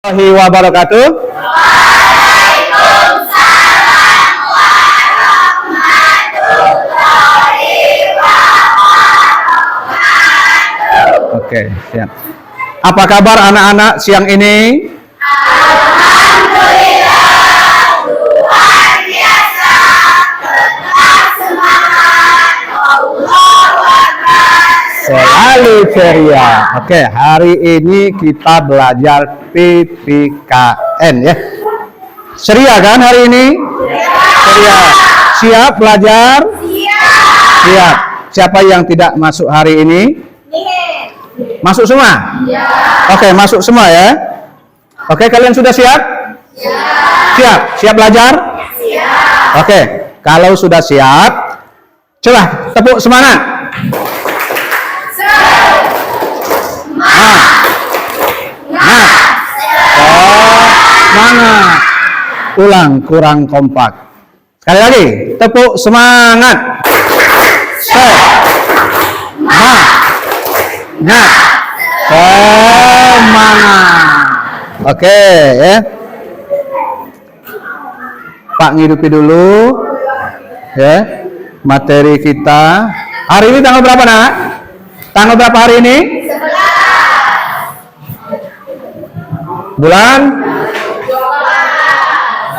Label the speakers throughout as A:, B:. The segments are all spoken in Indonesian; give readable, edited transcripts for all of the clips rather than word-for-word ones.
A: Warahmatullahi wabarakatuh.
B: Waalaikumsalam warahmatullahi wabarakatuh.
A: Oke, siap. Apa kabar anak-anak siang ini?
B: Alhamdulillah, luar biasa. Tetap semangat. Allahu Akbar.
A: Selalu ceria. Oke, hari ini kita belajar PPKN ya. Ceria kan hari ini? Ceria. Siap belajar? Siap. Siapa yang tidak masuk hari ini? Masuk semua? Oke, masuk semua ya. Oke, kalian sudah siap? Siap. Siap belajar? Oke, kalau sudah siap, coba tepuk semangat. Semangat. Ulang, kurang kompak. Sekali lagi, tepuk semangat. Semangat. Oke ya. Pak ngidupi dulu ya materi kita. Hari ini tanggal berapa nak? Tanggal berapa hari ini? Bulan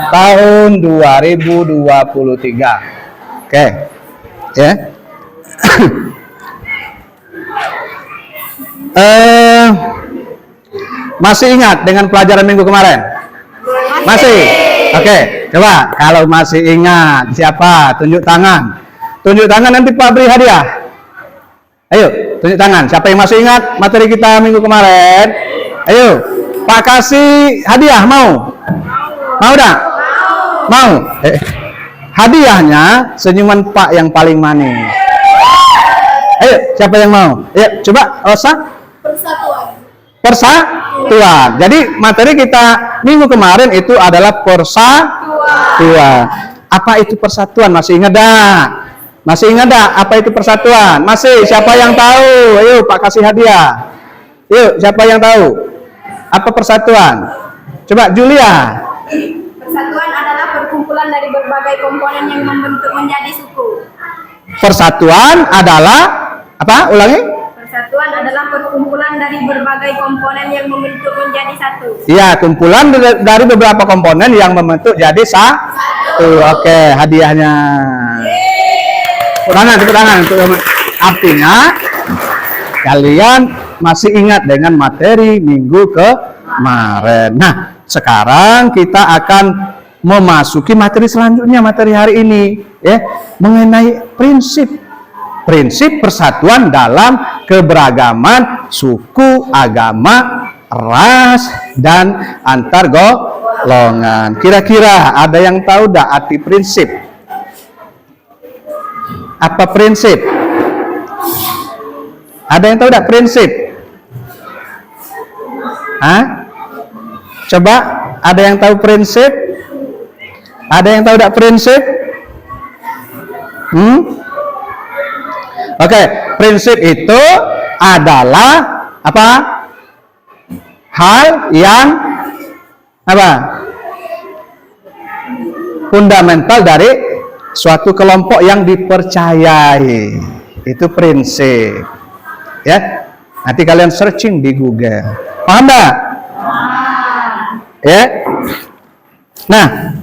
A: tahun 2023. Oke. Ya. Masih ingat dengan pelajaran minggu kemarin? Masih? Oke. Coba kalau masih ingat siapa? Tunjuk tangan. Tunjuk tangan nanti Pak beri hadiah. Ayo, tunjuk tangan. Siapa yang masih ingat materi kita minggu kemarin? Ayo. Pak kasih hadiah, mau? Mau dah? Mau? Hadiahnya senyuman Pak yang paling manis. Ayo, siapa yang mau? Ayo, coba, Rosa. Persatuan. Jadi materi kita minggu kemarin itu adalah persatuan. Apa itu persatuan? Masih ingat dah? Masih ingat dah? Apa itu persatuan? Masih? Siapa yang tahu? Ayo, Pak kasih hadiah. Yuk, siapa yang tahu? Apa persatuan? Coba Julia.
C: Persatuan adalah perkumpulan dari berbagai komponen yang membentuk menjadi suku.
A: Persatuan adalah apa? Ulangi.
C: Persatuan adalah perkumpulan dari berbagai komponen yang membentuk menjadi satu.
A: Iya, kumpulan dari beberapa komponen yang membentuk jadi satu. Oke, hadiahnya. Tepuk tangan. Artinya kalian masih ingat dengan materi minggu kemarin. Nah, sekarang kita akan memasuki materi selanjutnya, materi hari ini ya, mengenai prinsip persatuan dalam keberagaman suku, agama, ras, dan antar golongan. Kira-kira ada yang tahu dah arti prinsip? Apa prinsip? Ada yang tahu dah prinsip? Hah? Coba, ada yang tahu prinsip? Ada yang tahu dah prinsip? Oke, prinsip itu adalah apa? Hal yang apa? Fundamental dari suatu kelompok yang dipercayai. Itu prinsip. Ya. Nanti kalian searching di Google. Paham enggak? Ya. Nah,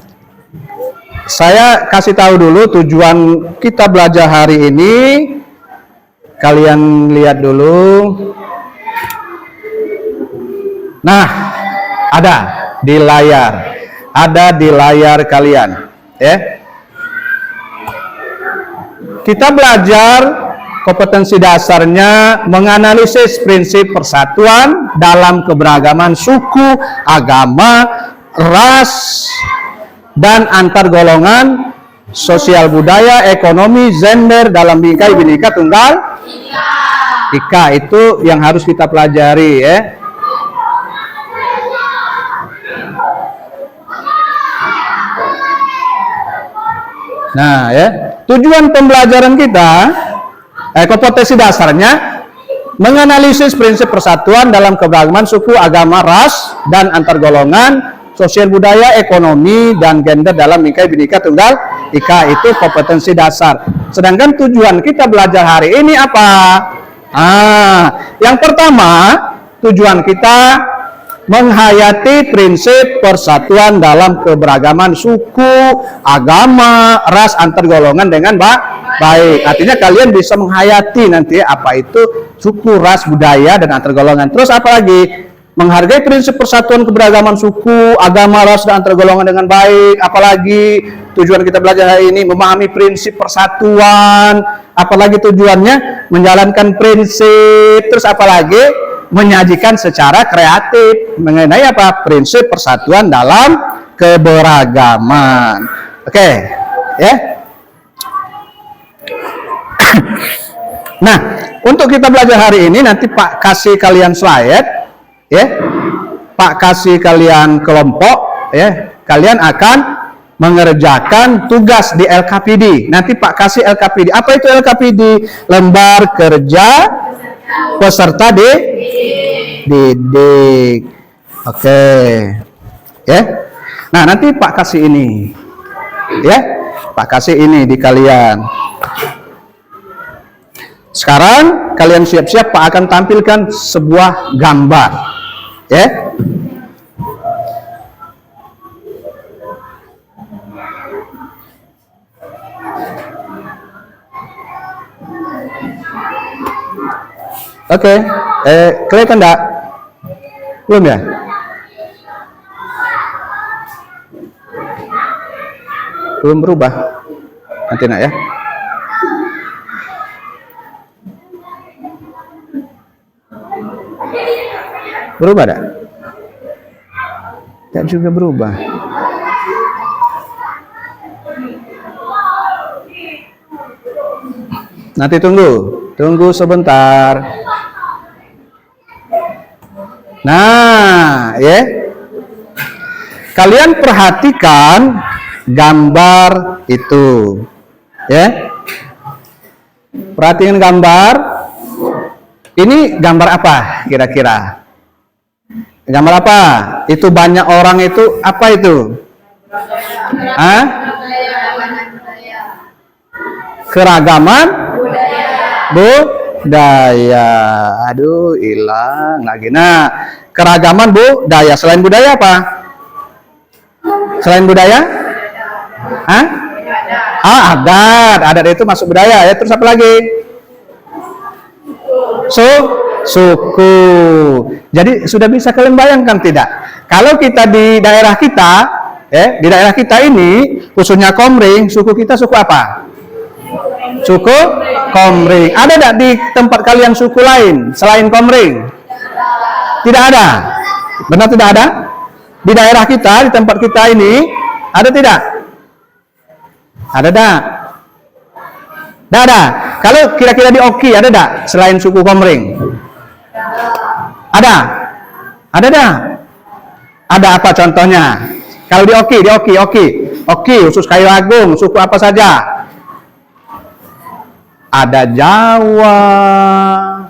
A: saya kasih tahu dulu tujuan kita belajar hari ini. Kalian lihat dulu. Nah, ada di layar. Ada di layar kalian, ya. Kita belajar kompetensi dasarnya menganalisis prinsip persatuan dalam keberagaman suku, agama, ras, dan antar golongan, sosial budaya, ekonomi, gender dalam bingkai Bhinneka Tunggal Ika. Itu yang harus kita pelajari ya. Nah ya, tujuan pembelajaran kita kompetensi dasarnya menganalisis prinsip persatuan dalam keberagaman suku, agama, ras, dan antar golongan, sosial budaya, ekonomi, dan gender dalam Bhinneka Bhinneka Tunggal Ika. Itu kompetensi dasar. Sedangkan tujuan kita belajar hari ini apa? Yang pertama, tujuan kita menghayati prinsip persatuan dalam keberagaman suku, agama, ras, antar golongan dengan baik. Artinya kalian bisa menghayati nanti apa itu suku, ras, budaya, dan antar golongan. Terus apa lagi? Menghargai prinsip persatuan keberagaman suku, agama, ras, dan antar golongan dengan baik. Apalagi tujuan kita belajar hari ini memahami prinsip persatuan. Apalagi tujuannya menjalankan prinsip. Terus apalagi menyajikan secara kreatif mengenai apa? Prinsip persatuan dalam keberagaman. Oke, ya. Nah, untuk kita belajar hari ini nanti Pak kasih kalian slide, ya. Pak kasih kalian kelompok, ya. Kalian akan mengerjakan tugas di LKPD. Nanti Pak kasih LKPD. Apa itu LKPD? Lembar kerja peserta didik. Oke. Ya. Nah, nanti Pak kasih ini. Ya. Pak kasih ini di kalian. Sekarang kalian siap-siap, Pak akan tampilkan sebuah gambar. Ya. Oke, kelihatan enggak? Belum ya? Belum berubah. Nanti nak ya. Berubah enggak? Tidak juga berubah. Nanti tunggu sebentar. Nah, ya. Kalian perhatikan gambar itu. Ya. Perhatikan gambar. Ini gambar apa kira-kira? Gambar apa? Itu banyak orang itu apa itu? Keragaman budaya. Aduh, hilang lagi. Nah, keragaman budaya. Selain budaya apa? Selain budaya? Adat. Adat itu masuk budaya ya. Terus apa lagi? Suku. Jadi sudah bisa kalian bayangkan tidak? Kalau kita di daerah kita, di daerah kita ini, khususnya Komering, suku kita suku apa? Suku Komering. Ada tidak di tempat kalian suku lain selain Komering? Tidak ada. Benar tidak ada? Di daerah kita, di tempat kita ini, ada tidak? Ada tidak? Tidak ada. Kalau kira-kira di Oki ada tidak selain suku Komering? Ada? Ada tidak? Ada apa contohnya? Kalau di Oki, khusus Kayu Agung, suku apa saja? Ada Jawa.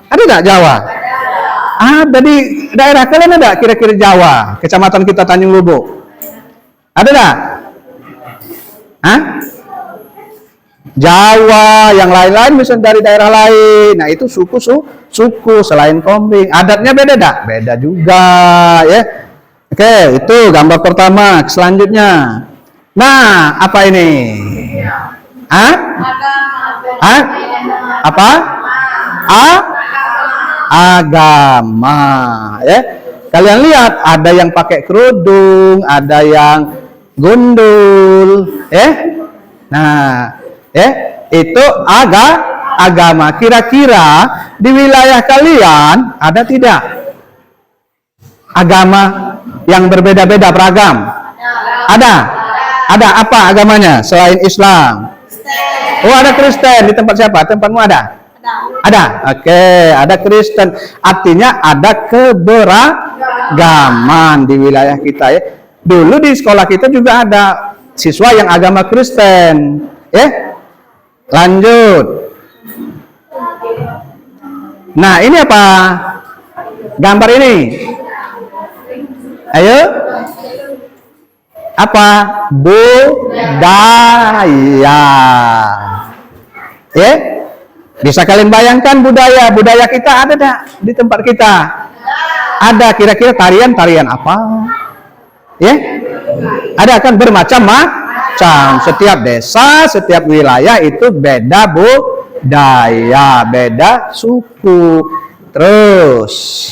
A: Ada tidak Jawa? Ada di daerah kalian ada kira-kira Jawa? Kecamatan kita Tanjung Lubuk. Ada tidak? Jawa, yang lain-lain misalnya dari daerah lain. Nah, itu suku selain Komering. Adatnya beda tak? Beda juga, ya. Oke, itu gambar pertama. Selanjutnya. Nah, apa ini? Apa? Agama, ya. Kalian lihat, ada yang pakai kerudung, ada yang gundul, Nah, itu agama. Kira-kira di wilayah kalian ada tidak agama yang berbeda-beda, beragam? Ada. Ada apa agamanya selain Islam? Oh, ada Kristen. Di tempat siapa? Tempatmu ada? Ada. Oke, ada Kristen. Artinya ada keberagaman di wilayah kita, ya. Dulu di sekolah kita juga ada siswa yang agama Kristen, ya. Lanjut. Nah, ini apa? Gambar ini. Ayo. Apa? Budaya. Ya? Bisa kalian bayangkan budaya kita ada tak di tempat kita? Ada. Kira-kira tarian apa? Ya? Ada kan bermacam-macam. Setiap desa, setiap wilayah itu beda budaya, beda suku. Terus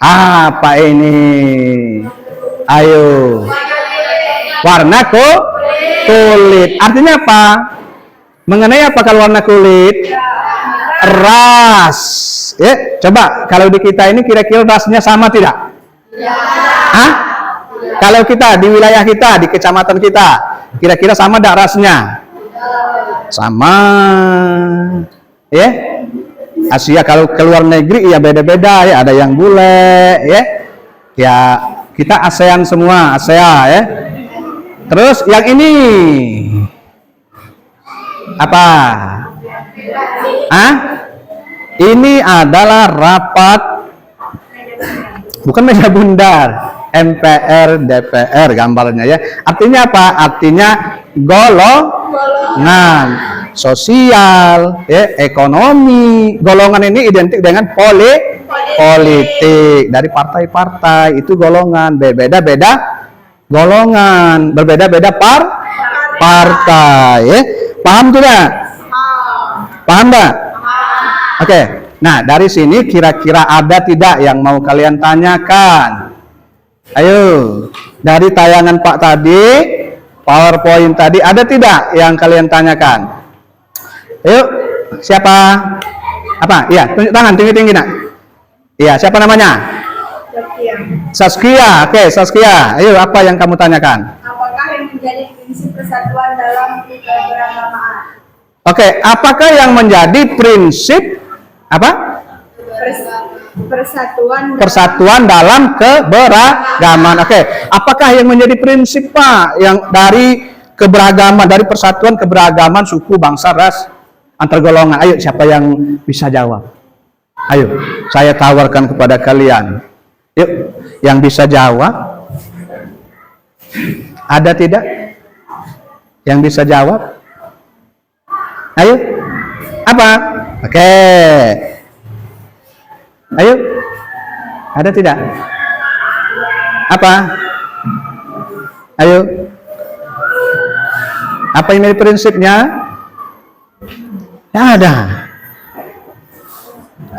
A: apa ini? Ayo. Warna kulit. Artinya apa? Mengenai apa kalau warna kulit? Ras. Ya, coba kalau di kita ini kira-kira rasnya sama tidak? Hah? Kalau kita di wilayah kita, di kecamatan kita, kira-kira sama tidak rasnya? Sama. Ya. Asia kalau keluar negeri ya beda-beda ya, ada yang bule ya. Ya, kita ASEAN semua, ASEA ya. Terus yang ini apa? Ini adalah rapat, bukan meja bundar, MPR, DPR gambarnya ya. Artinya apa? Artinya golongan sosial, ya, ekonomi. Golongan ini identik dengan politik. Dari partai-partai itu golongan, berbeda-beda golongan, berbeda-beda partai. Ya. Paham tidak? Paham nggak? Oke. Nah, dari sini kira-kira ada tidak yang mau kalian tanyakan? Ayo, dari tayangan Pak tadi, PowerPoint tadi, ada tidak yang kalian tanyakan? Ayo, siapa? Apa? Iya, tunjuk tangan tinggi-tinggi nak. Iya, siapa namanya? Saskia. Oke, Saskia. Ayo, apa yang kamu tanyakan?
C: Apakah yang menjadi prinsip persatuan dalam keberagamaan?
A: Oke, apakah yang menjadi prinsip apa? Persatuan dalam keberagaman. Oke, apakah yang menjadi prinsip Pak yang dari keberagaman, dari persatuan keberagaman suku, bangsa, ras, antar golongan? Ayo, siapa yang bisa jawab? Ayo, saya tawarkan kepada kalian. Yuk, yang bisa jawab. Ada tidak? Yang bisa jawab? Ayo. Apa? Oke. Ayo. Ada tidak? Apa? Ayo. Apa ini prinsipnya? Ya ada.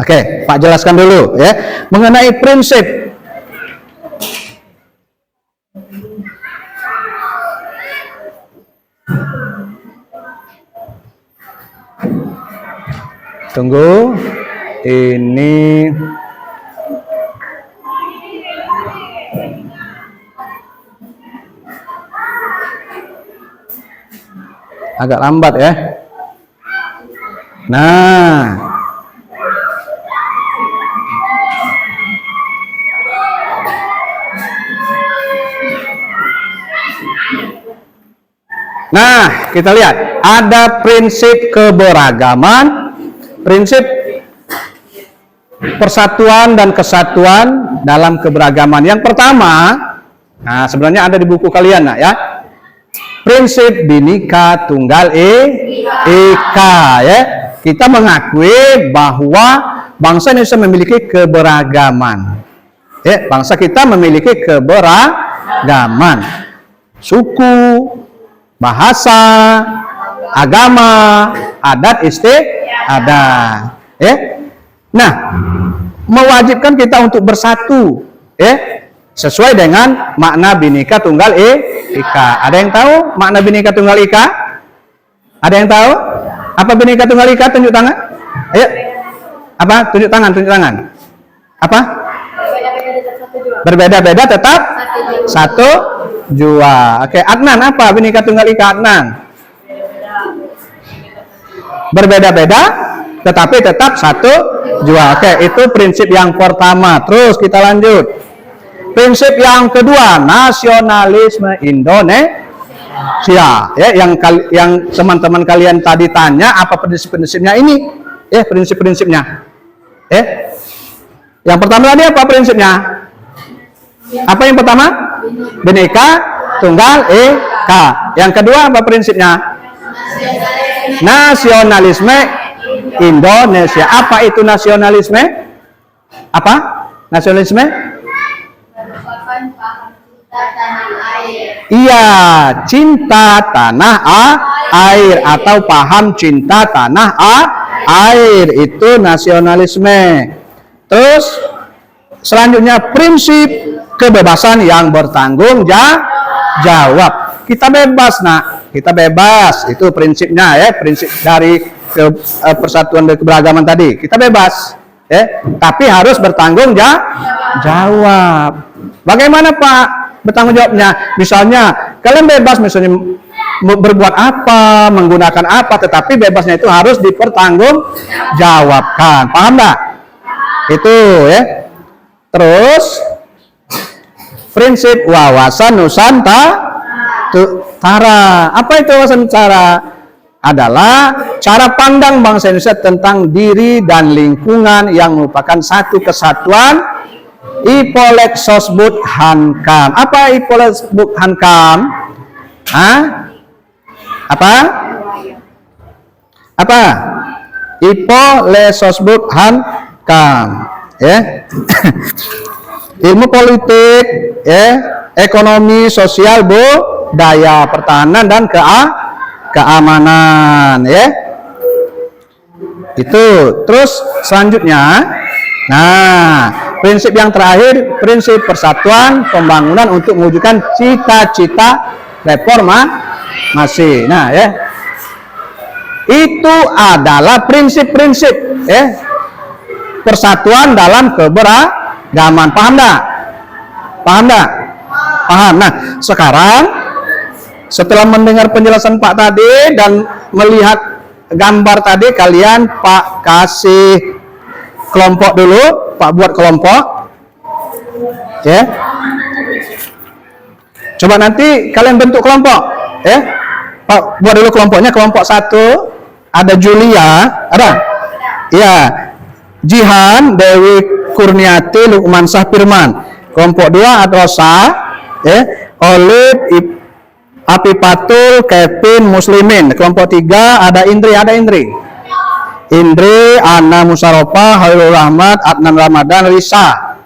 A: Oke, Pak jelaskan dulu ya. Mengenai prinsip. Tunggu, ini agak lambat ya. Nah, kita lihat ada prinsip keberagaman. Prinsip persatuan dan kesatuan dalam keberagaman. Yang pertama, nah sebenarnya ada di buku kalian nah, ya. Prinsip Bhinneka Tunggal Ika ya. Kita mengakui bahwa bangsa Indonesia memiliki keberagaman. Ya, bangsa kita memiliki keberagaman. Suku, bahasa, agama, adat istiadat. Nah, mewajibkan kita untuk bersatu, sesuai dengan makna Bhinneka Tunggal Ika. Ada yang tahu makna Bhinneka Tunggal Ika? Ada yang tahu? Apa Bhinneka Tunggal Ika? Tunjuk tangan. Ayo. Apa? Tunjuk tangan, tunjuk tangan. Apa? Berbeda-beda tetap satu jua. Oke, Adnan, apa Bhinneka Tunggal Ika Adnan? Berbeda-beda tetapi tetap satu jua. Oke, itu prinsip yang pertama. Terus kita lanjut. Prinsip yang kedua, nasionalisme Indonesia. Ya, yang teman-teman kalian tadi tanya apa prinsip-prinsipnya ini? Prinsip-prinsipnya. Yang pertama tadi apa prinsipnya? Apa yang pertama? Bhinneka Tunggal Ika. Yang kedua apa prinsipnya? Nasionalisme Indonesia. Apa itu nasionalisme? Apa? Nasionalisme? Iya, cinta tanah air atau paham cinta tanah air itu nasionalisme. Terus selanjutnya prinsip kebebasan yang bertanggung jawab. Kita bebas, nak. Kita bebas. Itu prinsipnya ya, prinsip dari persatuan dan keberagaman tadi. Kita bebas, ya. Tapi harus bertanggung jawab. Bagaimana, Pak, bertanggung jawabnya? Misalnya kalian bebas misalnya berbuat apa, menggunakan apa, tetapi bebasnya itu harus dipertanggungjawabkan. Paham enggak? Itu ya. Terus prinsip wawasan Nusantara. Apa itu wawasan Nusantara? Adalah cara pandang bangsa Indonesia tentang diri dan lingkungan yang merupakan satu kesatuan. Ipolek Sosbud Hankam. Apa Ipolek Sosbud Hankam? Apa? Ipolek Sosbud Hankam. Ya. Ilmu politik, ya, ekonomi, sosial, budaya, pertahanan dan keamanan, ya. Itu. Terus selanjutnya, prinsip yang terakhir, prinsip persatuan pembangunan untuk mewujudkan cita-cita reformasi. Nah, ya. Itu adalah prinsip-prinsip, ya, persatuan dalam keberagaman. Paham enggak? Paham enggak? Paham. Nah, sekarang setelah mendengar penjelasan Pak tadi dan melihat gambar tadi, kalian Pak kasih kelompok dulu. Pak buat kelompok, ya. Coba nanti kalian bentuk kelompok, ya. Pak buat dulu kelompoknya. Kelompok 1 ada Julia, ada? Iya. Jihan, Dewi Kurniati, Lukman Syah Firman. Kelompok 2 ada Rosa, ya. Olive, Apipatul, Kevin, Muslimin. Kelompok 3 ada Indri, Indri, Ana Musarofa, Hairul Rahmat, Adnan Ramadan, Risa.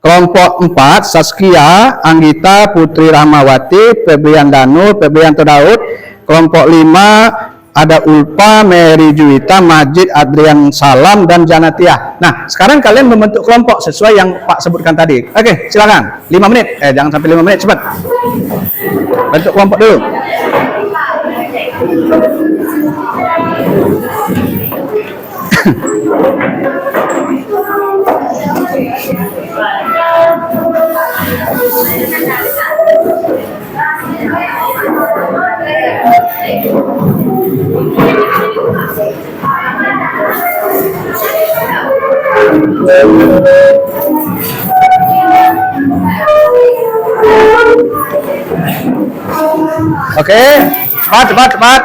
A: Kelompok 4 Saskia, Anggita, Putri Rahmawati, Febrian Danu, Febrianto Daud. Kelompok 5 ada Ulfa, Mary Juwita, Majid, Adrian Salam, dan Janatia. Nah, sekarang kalian membentuk kelompok sesuai yang Pak sebutkan tadi. Oke, silakan. 5 menit. Jangan sampai 5 menit, cepat. Bentuk kelompok dulu. Oke, cepat.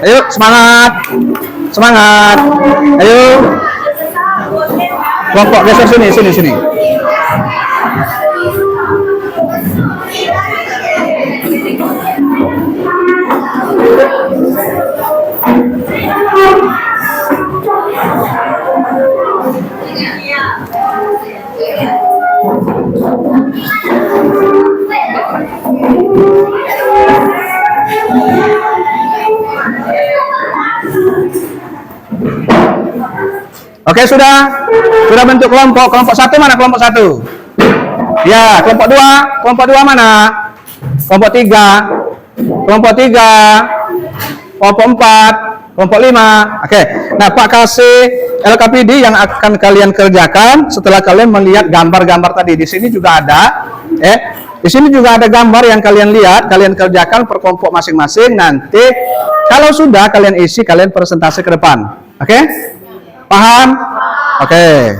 A: Ayo, semangat. Ayo. Kelompok geser sini. Oke, sudah bentuk kelompok. Kelompok 1 mana? Kelompok 1. Ya, kelompok 2 mana? Kelompok 3. Kelompok 4. Kelompok 5. Oke. Nah, Pak kasih LKPD yang akan kalian kerjakan setelah kalian melihat gambar-gambar tadi. Di sini juga ada, di sini juga ada gambar yang kalian lihat, kalian kerjakan per kelompok masing-masing. Nanti kalau sudah kalian isi, kalian presentasi ke depan. Oke? Paham? Oke.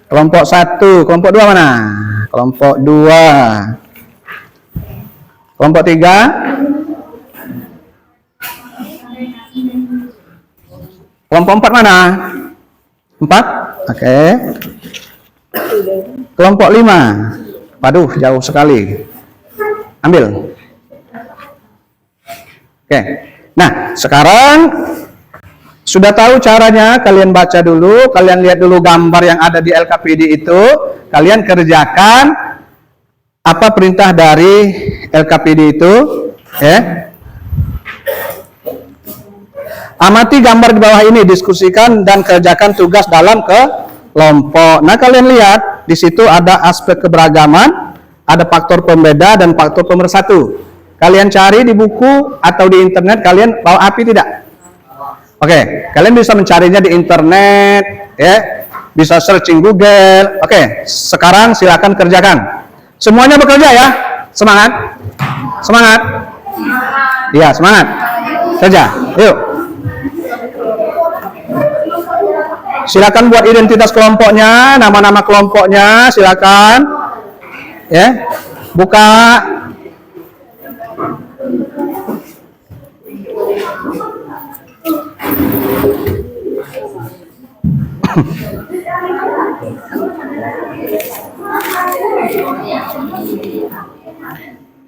A: Kelompok 1, kelompok 2 mana? Kelompok 2. Kelompok 3. Kelompok 4 mana? 4? Oke. Kelompok 5. Waduh, jauh sekali. Ambil. Oke. Nah, sekarang sudah tahu caranya, kalian baca dulu, kalian lihat dulu gambar yang ada di LKPD itu, kalian kerjakan apa perintah dari LKPD itu, ya. Amati gambar di bawah ini, diskusikan dan kerjakan tugas dalam kelompok. Nah, kalian lihat di situ ada aspek keberagaman, ada faktor pembeda dan faktor pemersatu. Kalian cari di buku atau di internet, kalian bawa api tidak? Oke, kalian bisa mencarinya di internet, ya, bisa searching Google. Oke, sekarang silakan kerjakan. Semuanya bekerja ya, semangat, semangat, iya semangat, kerja, yuk. Silakan buat identitas kelompoknya, nama-nama kelompoknya, silakan, ya, buka.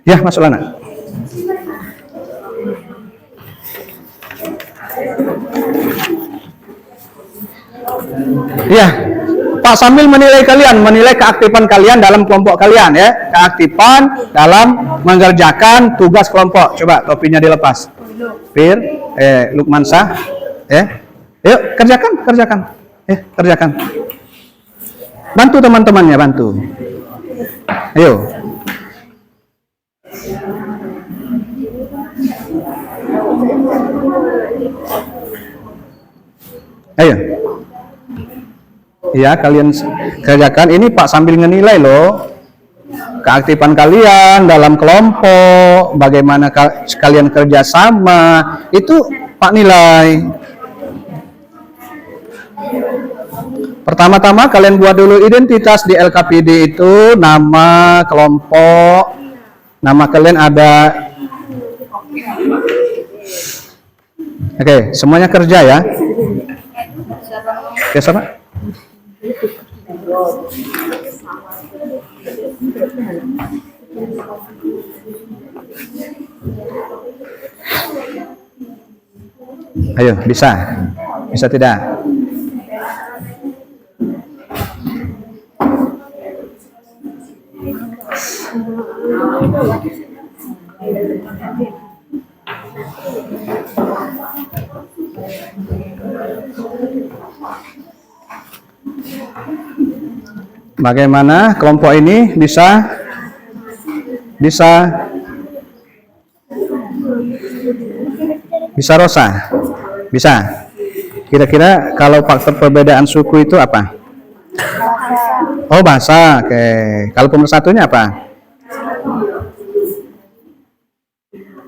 A: Ya, masuk anak. Ya, Pak sambil menilai kalian, menilai keaktifan kalian dalam kelompok kalian ya, keaktifan dalam mengerjakan tugas kelompok. Coba topinya dilepas. Fir, Lukman Sah, yuk kerjakan, kerjakan. Bantu teman-temannya, bantu. Ayo. Ayo. Iya, kalian kerjakan. Ini Pak sambil ngenilai loh keaktifan kalian dalam kelompok, bagaimana kalian kerjasama, itu Pak nilai. Pertama-tama kalian buat dulu identitas di LKPD itu, nama kelompok, nama kalian ada. Oke, semuanya kerja ya. Oke, sama. Ayo, bisa tidak? Bagaimana kelompok ini bisa Rosa? Bisa. Kira-kira kalau faktor perbedaan suku itu apa? Oh, bahasa. Oke. Kalau pemersatunya apa?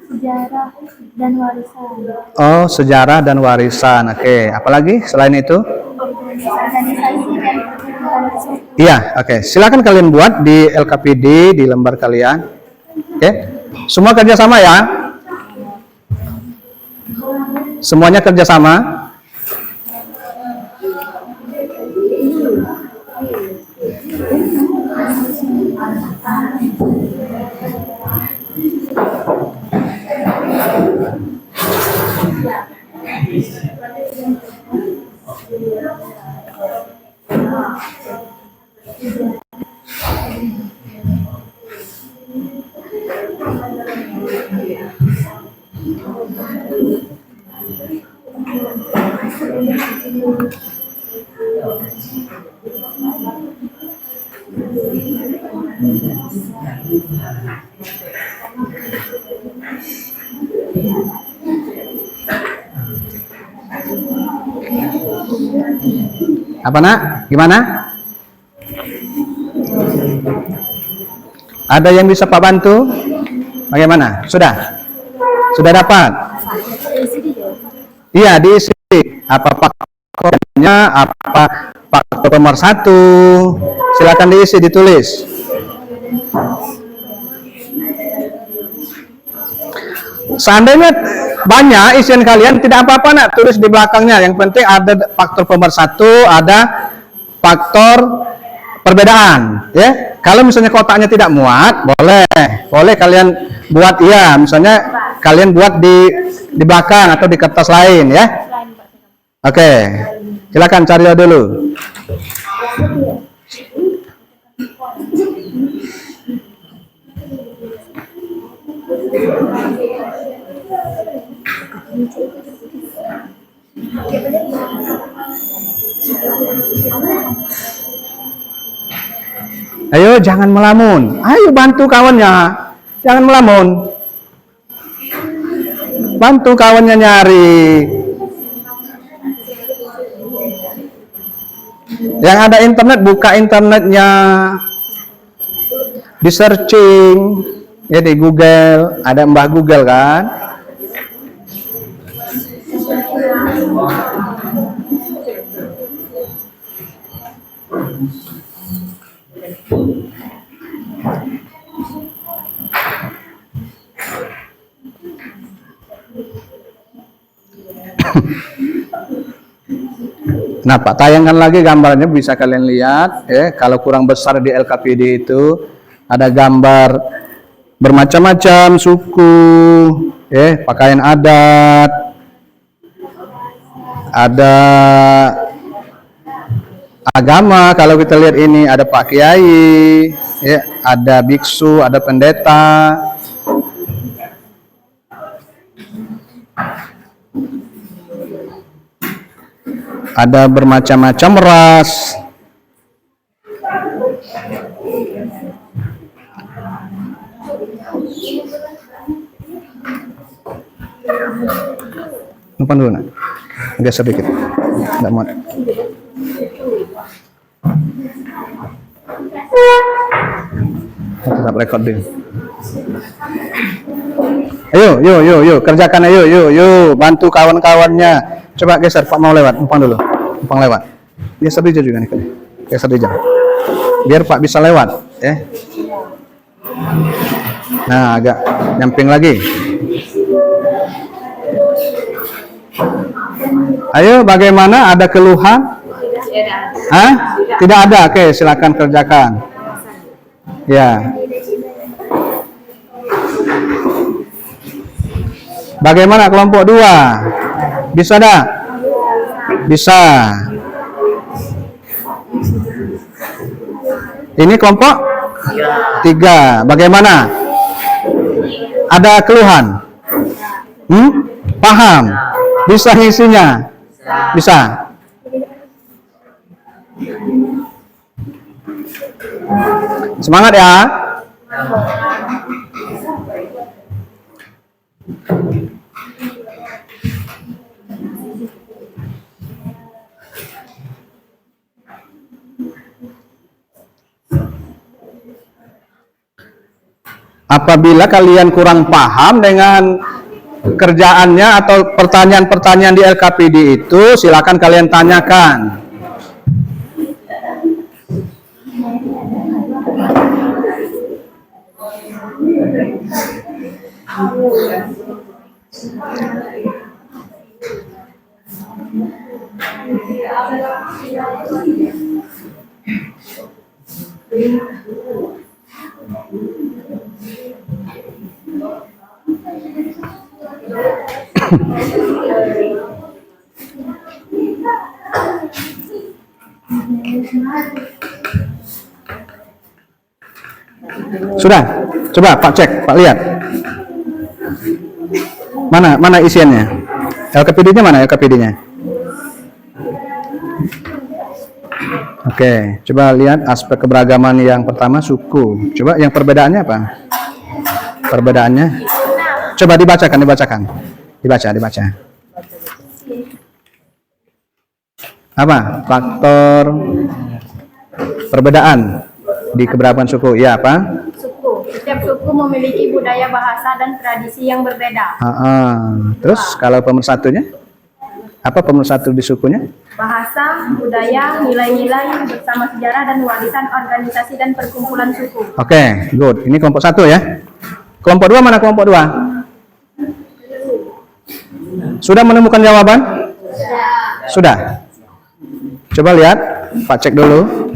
B: Sejarah dan warisan.
A: Oh, sejarah dan warisan. Oke. Apalagi selain itu?
B: Organisasi dan perkumpulan.
A: Iya, oke. Silakan kalian buat di LKPD di lembar kalian. Oke. Semua kerjasama ya. Semuanya kerjasama. Apa nak? Gimana? Ada yang bisa Pak bantu? Bagaimana? Sudah? Sudah dapat? Iya, diisi. Apa faktornya? Apa faktor nomor 1? Silakan diisi, ditulis. Seandainya banyak isian kalian, tidak apa-apa nak, tulis di belakangnya. Yang penting ada faktor pemersatu, ada faktor perbedaan, ya. Kalau misalnya kotaknya tidak muat, boleh kalian buat ya, misalnya kalian buat di belakang atau di kertas lain, ya. Oke, silakan cari dulu. Ayo, jangan melamun. Ayo bantu kawannya. Jangan melamun. Bantu kawannya nyari. Yang ada internet, buka internetnya. Di searching. Ya di Google. Ada Mbah Google kan. Nah, Pak, tayangkan lagi gambarnya, bisa kalian lihat ya. Kalau kurang besar di LKPD itu ada gambar bermacam-macam suku, ya, pakaian adat, ada agama. Kalau kita lihat ini ada Pak Kiai, ya, ada biksu, ada pendeta. Ada bermacam-macam ras. Depan dulu, nak. Geser sedikit. Tidak muat. Tetap recording. Ayo, kerjakan, yuk, bantu kawan-kawannya. Coba geser, Pak mau lewat, numpang dulu, numpang lewat. Geser aja juga nih, geser aja. Biar Pak bisa lewat, ya. Nah, agak nyamping lagi. Ayo, bagaimana? Ada keluhan? Hah? Tidak ada. Oke, silakan kerjakan. Ya. Bagaimana kelompok 2? Bisa dah? Bisa. Ini kelompok 3. Bagaimana? Ada keluhan? Paham? Bisa ngisinya? Bisa. Semangat ya. Apabila kalian kurang paham dengan kerjaannya atau pertanyaan-pertanyaan di LKPD itu, silakan kalian tanyakan. Sudah? Coba Pak cek, Pak lihat. Mana isiannya? LKPD-nya mana LKPD-nya? Oke, coba lihat aspek keberagaman yang pertama, suku. Coba yang perbedaannya apa? Perbedaannya? Coba dibacakan. Dibaca. Apa? Faktor perbedaan di keberagaman suku. Ya, apa?
C: Suku. Setiap suku memiliki budaya, bahasa, dan tradisi yang berbeda.
A: Terus kalau pemersatunya? Apa pemersatu di sukunya?
C: Bahasa, budaya, nilai-nilai bersama sejarah, dan warisan organisasi dan perkumpulan suku.
A: Oke, good. Ini kelompok 1 ya. Kelompok 2 mana kelompok 2? Sudah menemukan jawaban? Sudah. Coba lihat, Pak cek dulu.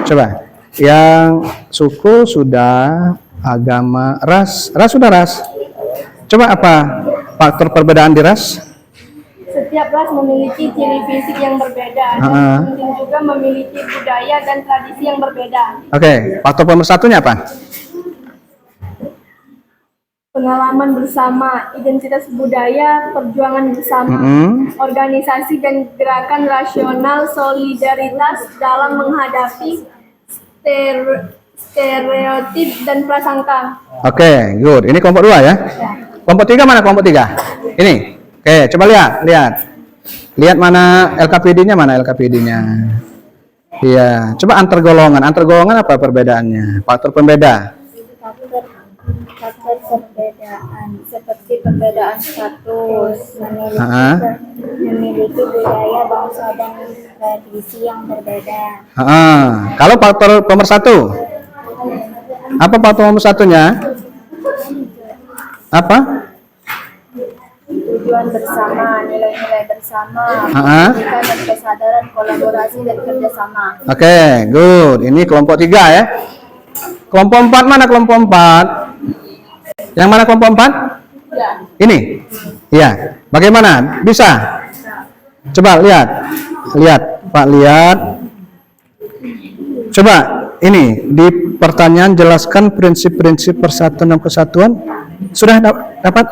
A: Coba. Yang suku sudah, agama, ras sudah ras. Coba apa faktor perbedaan di ras?
C: Setiap ras memiliki ciri fisik yang berbeda dan mungkin juga memiliki budaya dan tradisi yang berbeda.
A: Oke, faktor pemersatunya apa?
C: Pengalaman bersama, identitas budaya, perjuangan bersama, organisasi dan gerakan rasional, solidaritas dalam menghadapi stereotip dan prasangka.
A: Oke, good. Ini kelompok 2 ya. Kelompok 3 mana kelompok 3? Ini. Oke, coba lihat. Lihat mana LKPD-nya, mana LKPD-nya. Iya, coba antar golongan. Antar golongan apa perbedaannya? Faktor pembeda.
B: Faktor perbedaan seperti perbedaan status, memiliki budaya, bangsa dan tradisi yang berbeda.
A: Kalau faktor pemersatu, apa faktor pemersatunya? Apa?
B: Tujuan bersama, nilai-nilai bersama, pendidikan dan kesadaran, kolaborasi dan kerjasama.
A: Oke, good. Ini kelompok 3 ya. Kelompok 4 mana kelompok 4? Yang mana kelompok 4?
C: Ya.
A: Ini? Iya. Bagaimana? Bisa? Coba lihat. Pak, lihat. Coba ini di pertanyaan jelaskan prinsip-prinsip persatuan dan kesatuan. Sudah dapat?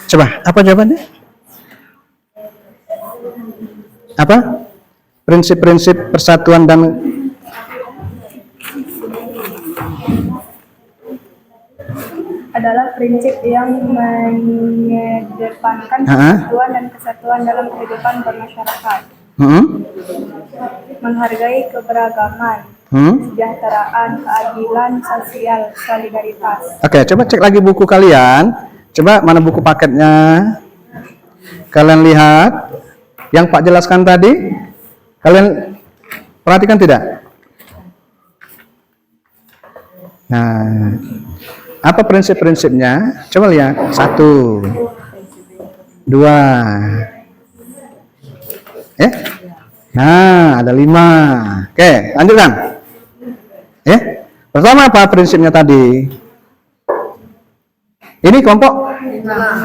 A: Coba, apa jawabannya? Apa? Prinsip-prinsip persatuan dan
C: adalah prinsip yang mengedepankan persatuan dan kesatuan dalam kehidupan bermasyarakat. Menghargai keberagaman, kesejahteraan, keadilan sosial, solidaritas.
A: Oke, coba cek lagi buku kalian. Coba mana buku paketnya? Kalian lihat yang Pak jelaskan tadi. Kalian perhatikan tidak? Nah, apa prinsip-prinsipnya? Coba lihat. 1, 2. Nah, ada 5. Oke, lanjutkan. Pertama apa prinsipnya tadi? Ini kelompok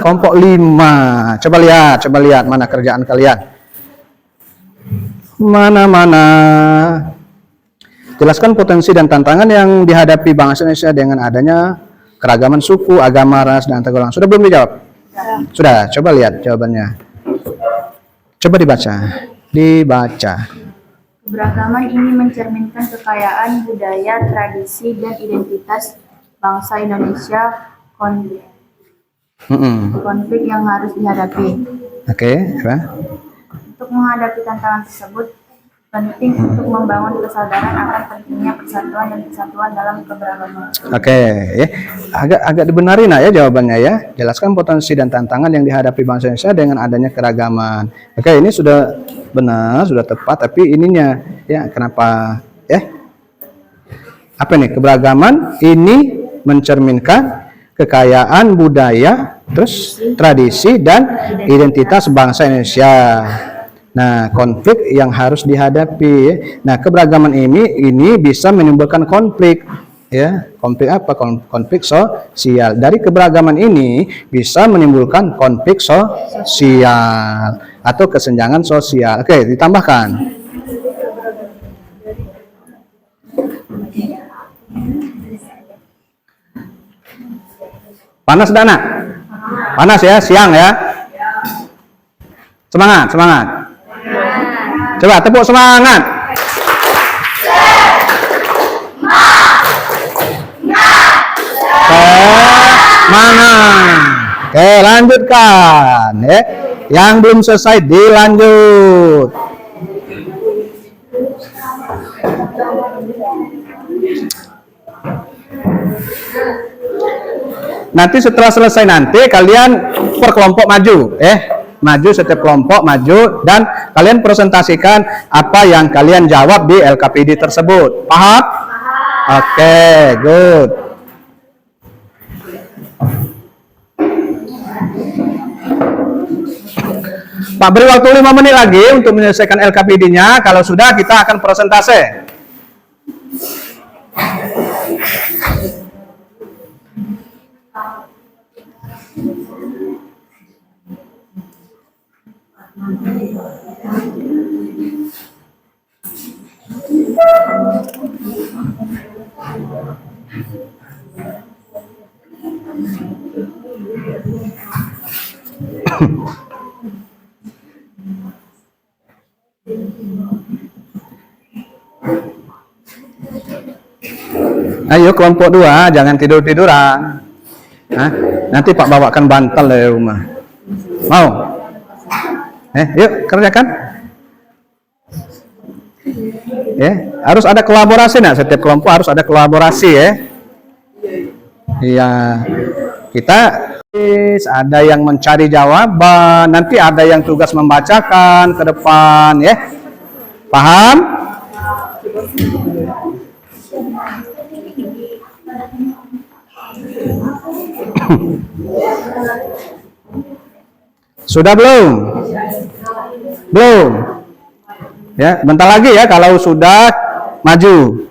A: 5. Coba lihat mana kerjaan kalian. Mana. Jelaskan potensi dan tantangan yang dihadapi bangsa Indonesia dengan adanya keragaman suku, agama, ras, dan antar golongan. Sudah belum dijawab? Sudah. Coba lihat jawabannya. Coba dibaca.
B: Keberagaman ini mencerminkan kekayaan budaya, tradisi, dan identitas bangsa Indonesia. Konflik yang harus dihadapi.
A: Oke, coba.
B: Untuk menghadapi tantangan tersebut, penting untuk membangun kesadaran akan pentingnya persatuan dan kesatuan dalam keberagaman.
A: Oke, ya. Agak dibenarin ya jawabannya ya. Jelaskan potensi dan tantangan yang dihadapi bangsa Indonesia dengan adanya keragaman. Oke, ini sudah benar, sudah tepat, tapi ininya ya kenapa ya? Apa nih? Keberagaman ini mencerminkan kekayaan budaya, terus tradisi dan identitas bangsa Indonesia. Nah, konflik yang harus dihadapi. Nah, keberagaman ini bisa menimbulkan konflik. Ya, konflik apa? Konflik sosial. Dari keberagaman ini bisa menimbulkan konflik sosial atau kesenjangan sosial. Oke, ditambahkan. Panas Dana? Panas ya, siang ya. Semangat. Coba tepuk semangat. Semangat. Oke, lanjutkan ya. Yang belum selesai dilanjut. Nanti setelah selesai nanti kalian per kelompok maju, maju setiap kelompok maju dan kalian presentasikan apa yang kalian jawab di LKPD tersebut. Paham? Oke, good. Pak, beri waktu 5 menit lagi untuk menyelesaikan LKPD-nya. Kalau sudah kita akan presentasi. Ayo kelompok 2, jangan tidur-tiduran. Hah? Nanti Pak bawakan bantal dari rumah. Mau? Yuk kerjakan. Ya, harus ada kolaborasi, nah setiap kelompok harus ada kolaborasi ya. Iya. Kita ada yang mencari jawaban, nanti ada yang tugas membacakan ke depan ya. Paham? Sudah belum? Belum. Ya, bentar lagi ya, kalau sudah maju.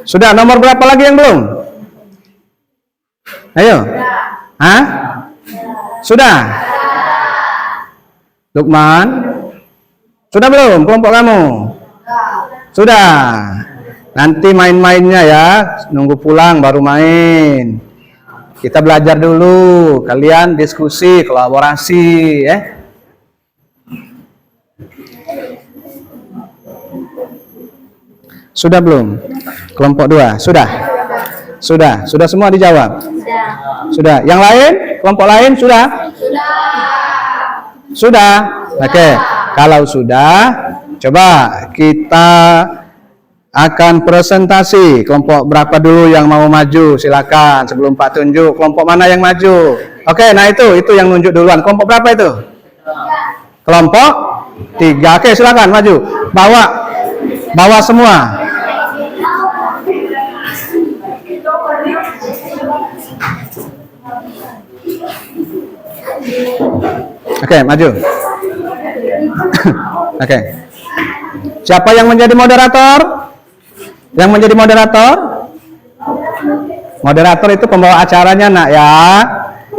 A: Sudah, nomor berapa lagi yang belum? Ayo. Hah? Sudah? Lukman? Sudah belum kelompok kamu? Sudah. Nanti main-mainnya ya, nunggu pulang baru main. Kita belajar dulu, kalian diskusi, kolaborasi ya. Sudah belum? Kelompok 2, sudah? Sudah, sudah semua dijawab? Sudah. Yang lain? Kelompok lain sudah? Sudah? Oke, kalau sudah, coba kita akan presentasi. Kelompok berapa dulu yang mau maju? Silakan sebelum Pak tunjuk. Kelompok mana yang maju? Oke, nah itu yang nunjuk duluan. Kelompok berapa itu? Kelompok 3. Oke, silakan maju. Bawa semua. Oke, maju. Oke. Siapa yang menjadi moderator? Yang menjadi moderator? Moderator itu pembawa acaranya, Nak ya.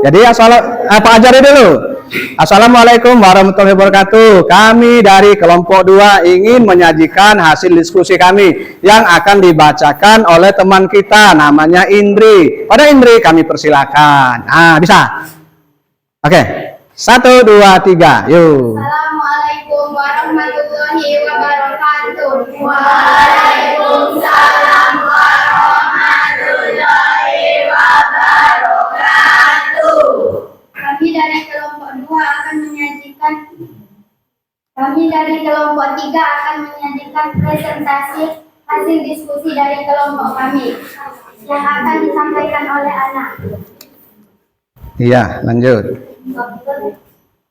A: Jadi apa ajari dulu? Assalamualaikum warahmatullahi wabarakatuh. Kami dari kelompok 2 ingin menyajikan hasil diskusi kami yang akan dibacakan oleh teman kita namanya Indri. Pada Indri kami persilakan. Bisa. Oke. 1, 2, 3. Yuk.
C: Assalamualaikum warahmatullahi wabarakatuh.
B: Waalaikumsalam warahmatullahi wabarakatuh.
C: Kami dari kelompok 3 akan menyajikan presentasi hasil diskusi dari kelompok kami yang akan disampaikan oleh anak.
A: Iya, lanjut.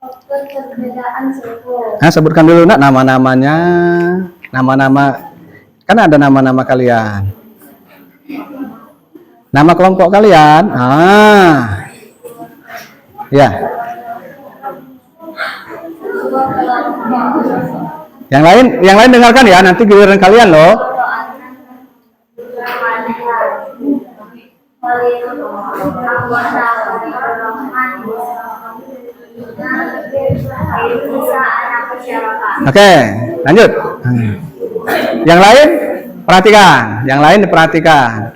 C: Faktor perbedaan suku.
A: Sebutkan dulu Nak nama-namanya. Nama-nama, kan ada nama-nama kalian. Nama kelompok kalian. Ya. Yang lain dengarkan ya, nanti giliran kalian loh. Oke, lanjut. Yang lain perhatikan, yang lain diperhatikan.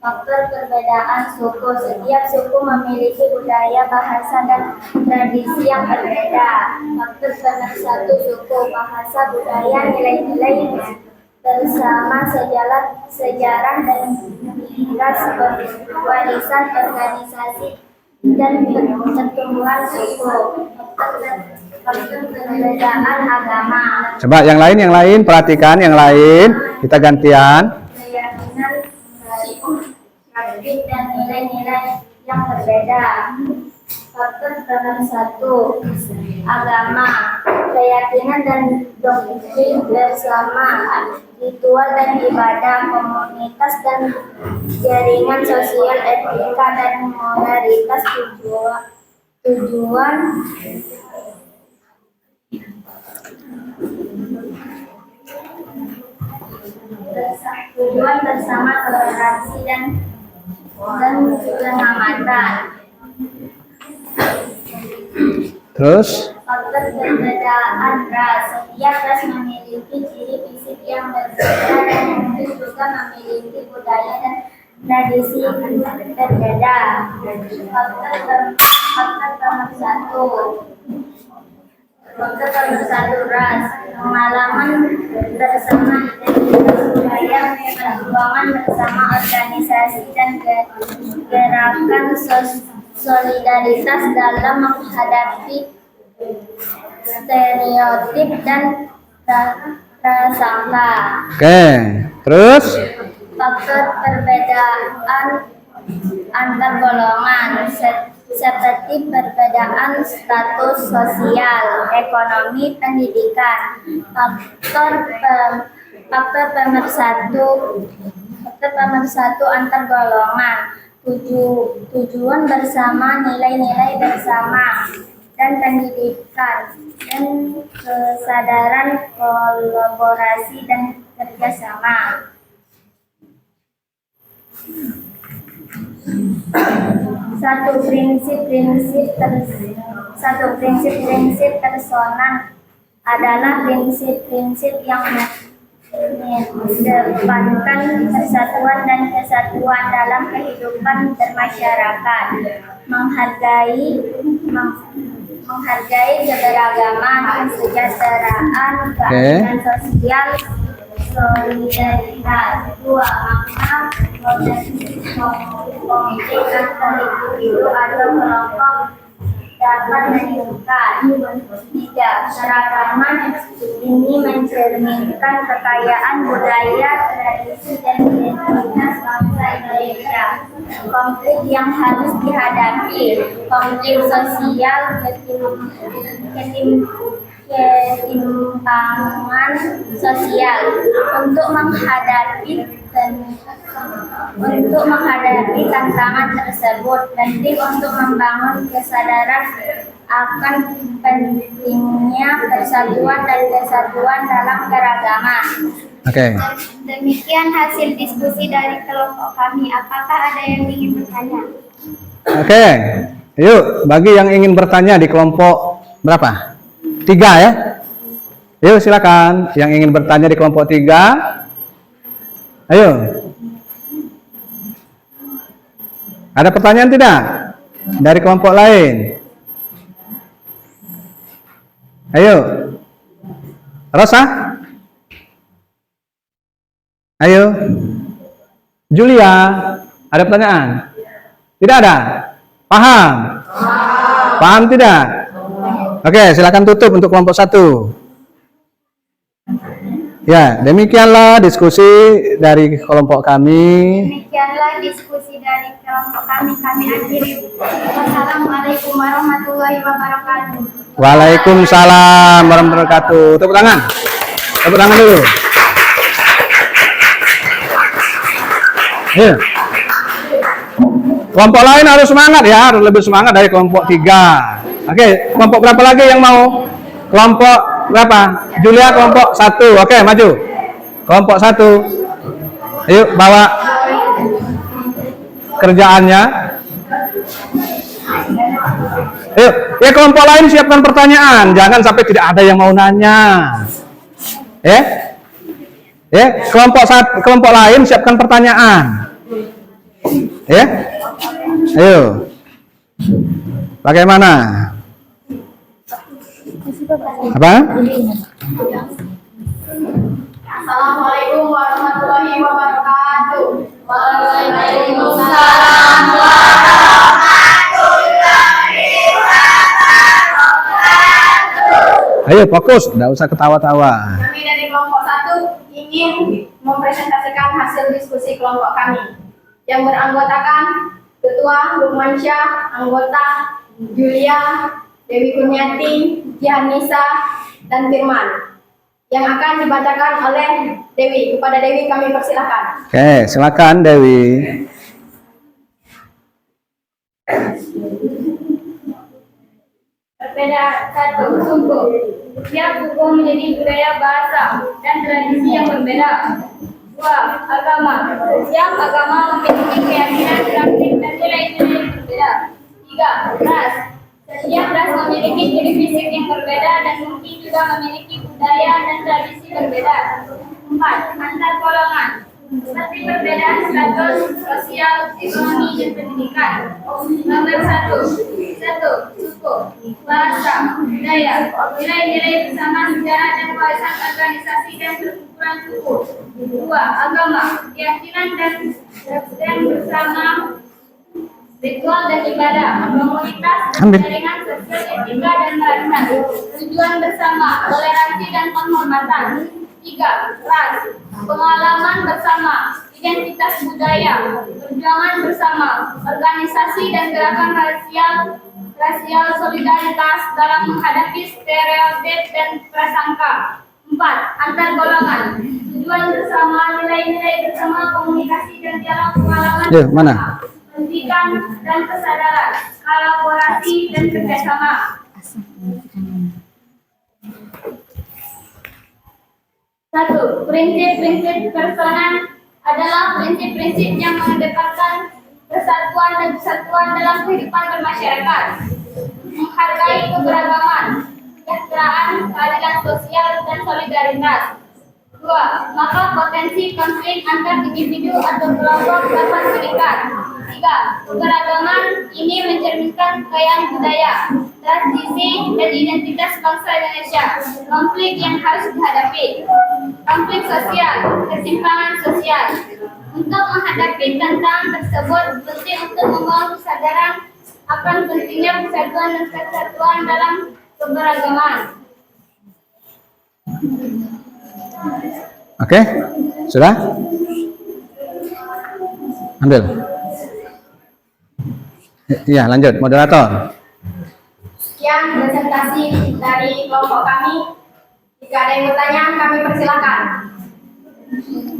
C: Faktor perbedaan suku. Setiap suku memiliki budaya, bahasa, dan tradisi yang berbeda. Faktor pemersatu suku, bahasa, budaya, nilai-nilai bersama, sejarah dan ras, warisan organisasi dan pertumbuhan suku. Faktor perbedaan agama.
A: Coba yang lain perhatikan, yang lain kita gantian.
C: Dan nilai-nilai yang berbeda.
B: Faktor pemersatu agama, keyakinan dan doktrin bersama, ritual dan ibadah, komunitas dan jaringan sosial, etika dan moralitas, tujuan bersama, toleransi dan keselamatan.
A: Terus?
B: Faktor perbedaan ras. Setiap ras memiliki ciri fisik yang berbeda dan mungkin juga memiliki budaya dan tradisi berbeda. Faktor pemersatu. Faktor pemersatu ras. Pengalaman bersama, identitas budaya, perjuangan bersama, organisasi dan gerakan solidaritas dalam menghadapi stereotip dan prasangka.
A: Oke, terus?
B: Faktor perbedaan antar golongan seperti perbedaan status sosial, ekonomi, pendidikan. Faktor pemersatu antar golongan. Tujuan bersama, nilai-nilai bersama, dan pendidikan, dan kesadaran kolaborasi dan kerjasama. Satu prinsip personal adalah prinsip-prinsip yang mengedepankan persatuan dan kesatuan dalam kehidupan bermasyarakat, menghargai keberagaman, kesejahteraan, keadilan sosial, solidaritas. Dua, makna modernisme politik atau individu atau kelompok dapat menentukan. Tidak, keragaman ini mencerminkan kekayaan budaya, tradisi, dan identitas bangsa Indonesia. Konflik yang harus dihadapi, konflik sosial, ketimpangan sosial. Untuk menghadapi tantangan tersebut, penting untuk membangun kesadaran akan pentingnya persatuan dan kesatuan dalam keragaman.
A: Oke.
B: Demikian hasil diskusi dari kelompok kami. Apakah ada yang ingin bertanya?
A: Oke. Yuk, bagi yang ingin bertanya di kelompok berapa? 3 ya? Yuk silakan. Yang ingin bertanya di kelompok 3. Ayo. Ada pertanyaan tidak? Dari kelompok lain? Ayo. Rosa? Ayo. Julia, ada pertanyaan? Tidak ada? Paham? Paham tidak? Oke, silakan tutup untuk kelompok 1. Ya, demikianlah diskusi dari kelompok kami.
B: Demikianlah diskusi dari kelompok kami. Kami akhiri. Wassalamualaikum warahmatullahi wabarakatuh.
A: Waalaikumsalam warahmatullahi wabarakatuh. Tepuk tangan. Tepuk tangan dulu. Ya. Kelompok lain harus semangat ya, harus lebih semangat dari kelompok 3. Oke, kelompok berapa lagi yang mau? Kelompok berapa? Julia kelompok 1. Oke, maju. Kelompok 1. Ayo bawa kerjaannya. Ayo, ya kelompok lain siapkan pertanyaan. Jangan sampai tidak ada yang mau nanya. Kelompok lain siapkan pertanyaan. Ayo. Bagaimana? Apa?
C: Assalamualaikum warahmatullahi wabarakatuh.
B: Waalaikumsalam warahmatullahi wabarakatuh.
A: Ayo fokus, tidak usah ketawa-tawa.
C: Kami dari kelompok 1 ingin mempresentasikan hasil diskusi kelompok kami yang beranggotakan Ketua Lukmansyah, anggota Julia, Dewi Kurniati, Jihanisa, dan Firman. Yang akan dibacakan oleh Dewi. Kepada Dewi kami persilakan.
A: Oke, silakan Dewi.
B: Perbedaan. 1. Suku. Setiap suku menjadi budaya, bahasa, dan tradisi yang berbeda. 2. Agama. Setiap agama memiliki keyakinan, praktik, dan nilai-nilai yang berbeda. 3. Ras. Setiap ras memiliki ciri fisik yang berbeda dan mungkin juga memiliki budaya dan tradisi berbeda. 4. Antar golongan. Seperti perbedaan status sosial, ekonomi, dan pendidikan. Nomor 1. Suku, bahasa, budaya, nilai-nilai bersama, sejarah dan warisan organisasi dan perkumpulan suku. 2. Agama, keyakinan dan bersama, ritual dan ibadah, komunitas, jaringan sosial, etika dan warisan. Tujuan bersama, toleransi dan penghormatan. 3. Ras, pengalaman bersama, identitas budaya, perjuangan bersama, organisasi dan gerakan rasial solidaritas dalam menghadapi stereotip dan prasangka. 4. Antar golongan, tujuan bersama, nilai-nilai bersama, komunikasi dan dialog, pengalaman
A: Mana?
B: pendidikan dan kesadaran, kolaborasi dan kerjasama. 1. Prinsip-prinsip personal adalah prinsip-prinsip yang mengedepankan persatuan dan kesatuan dalam kehidupan bermasyarakat, menghargai keberagaman, kesejahteraan, keadilan sosial, dan solidaritas. 2. Maka potensi konflik antar individu atau kelompok dapat meningkat. 3. Keberagaman ini mencerminkan kekayaan budaya, tradisi, dan identitas bangsa Indonesia. Konflik yang harus dihadapi. Konflik sosial, ketimpangan sosial. Untuk menghadapi tantangan tersebut, penting untuk membangun kesadaran akan pentingnya persatuan dan kesatuan dalam keberagaman.
A: Oke, sudah? Ambil. Iya, lanjut, moderator.
C: Sekian presentasi dari kelompok kami. Jika ada yang bertanya, kami persilakan.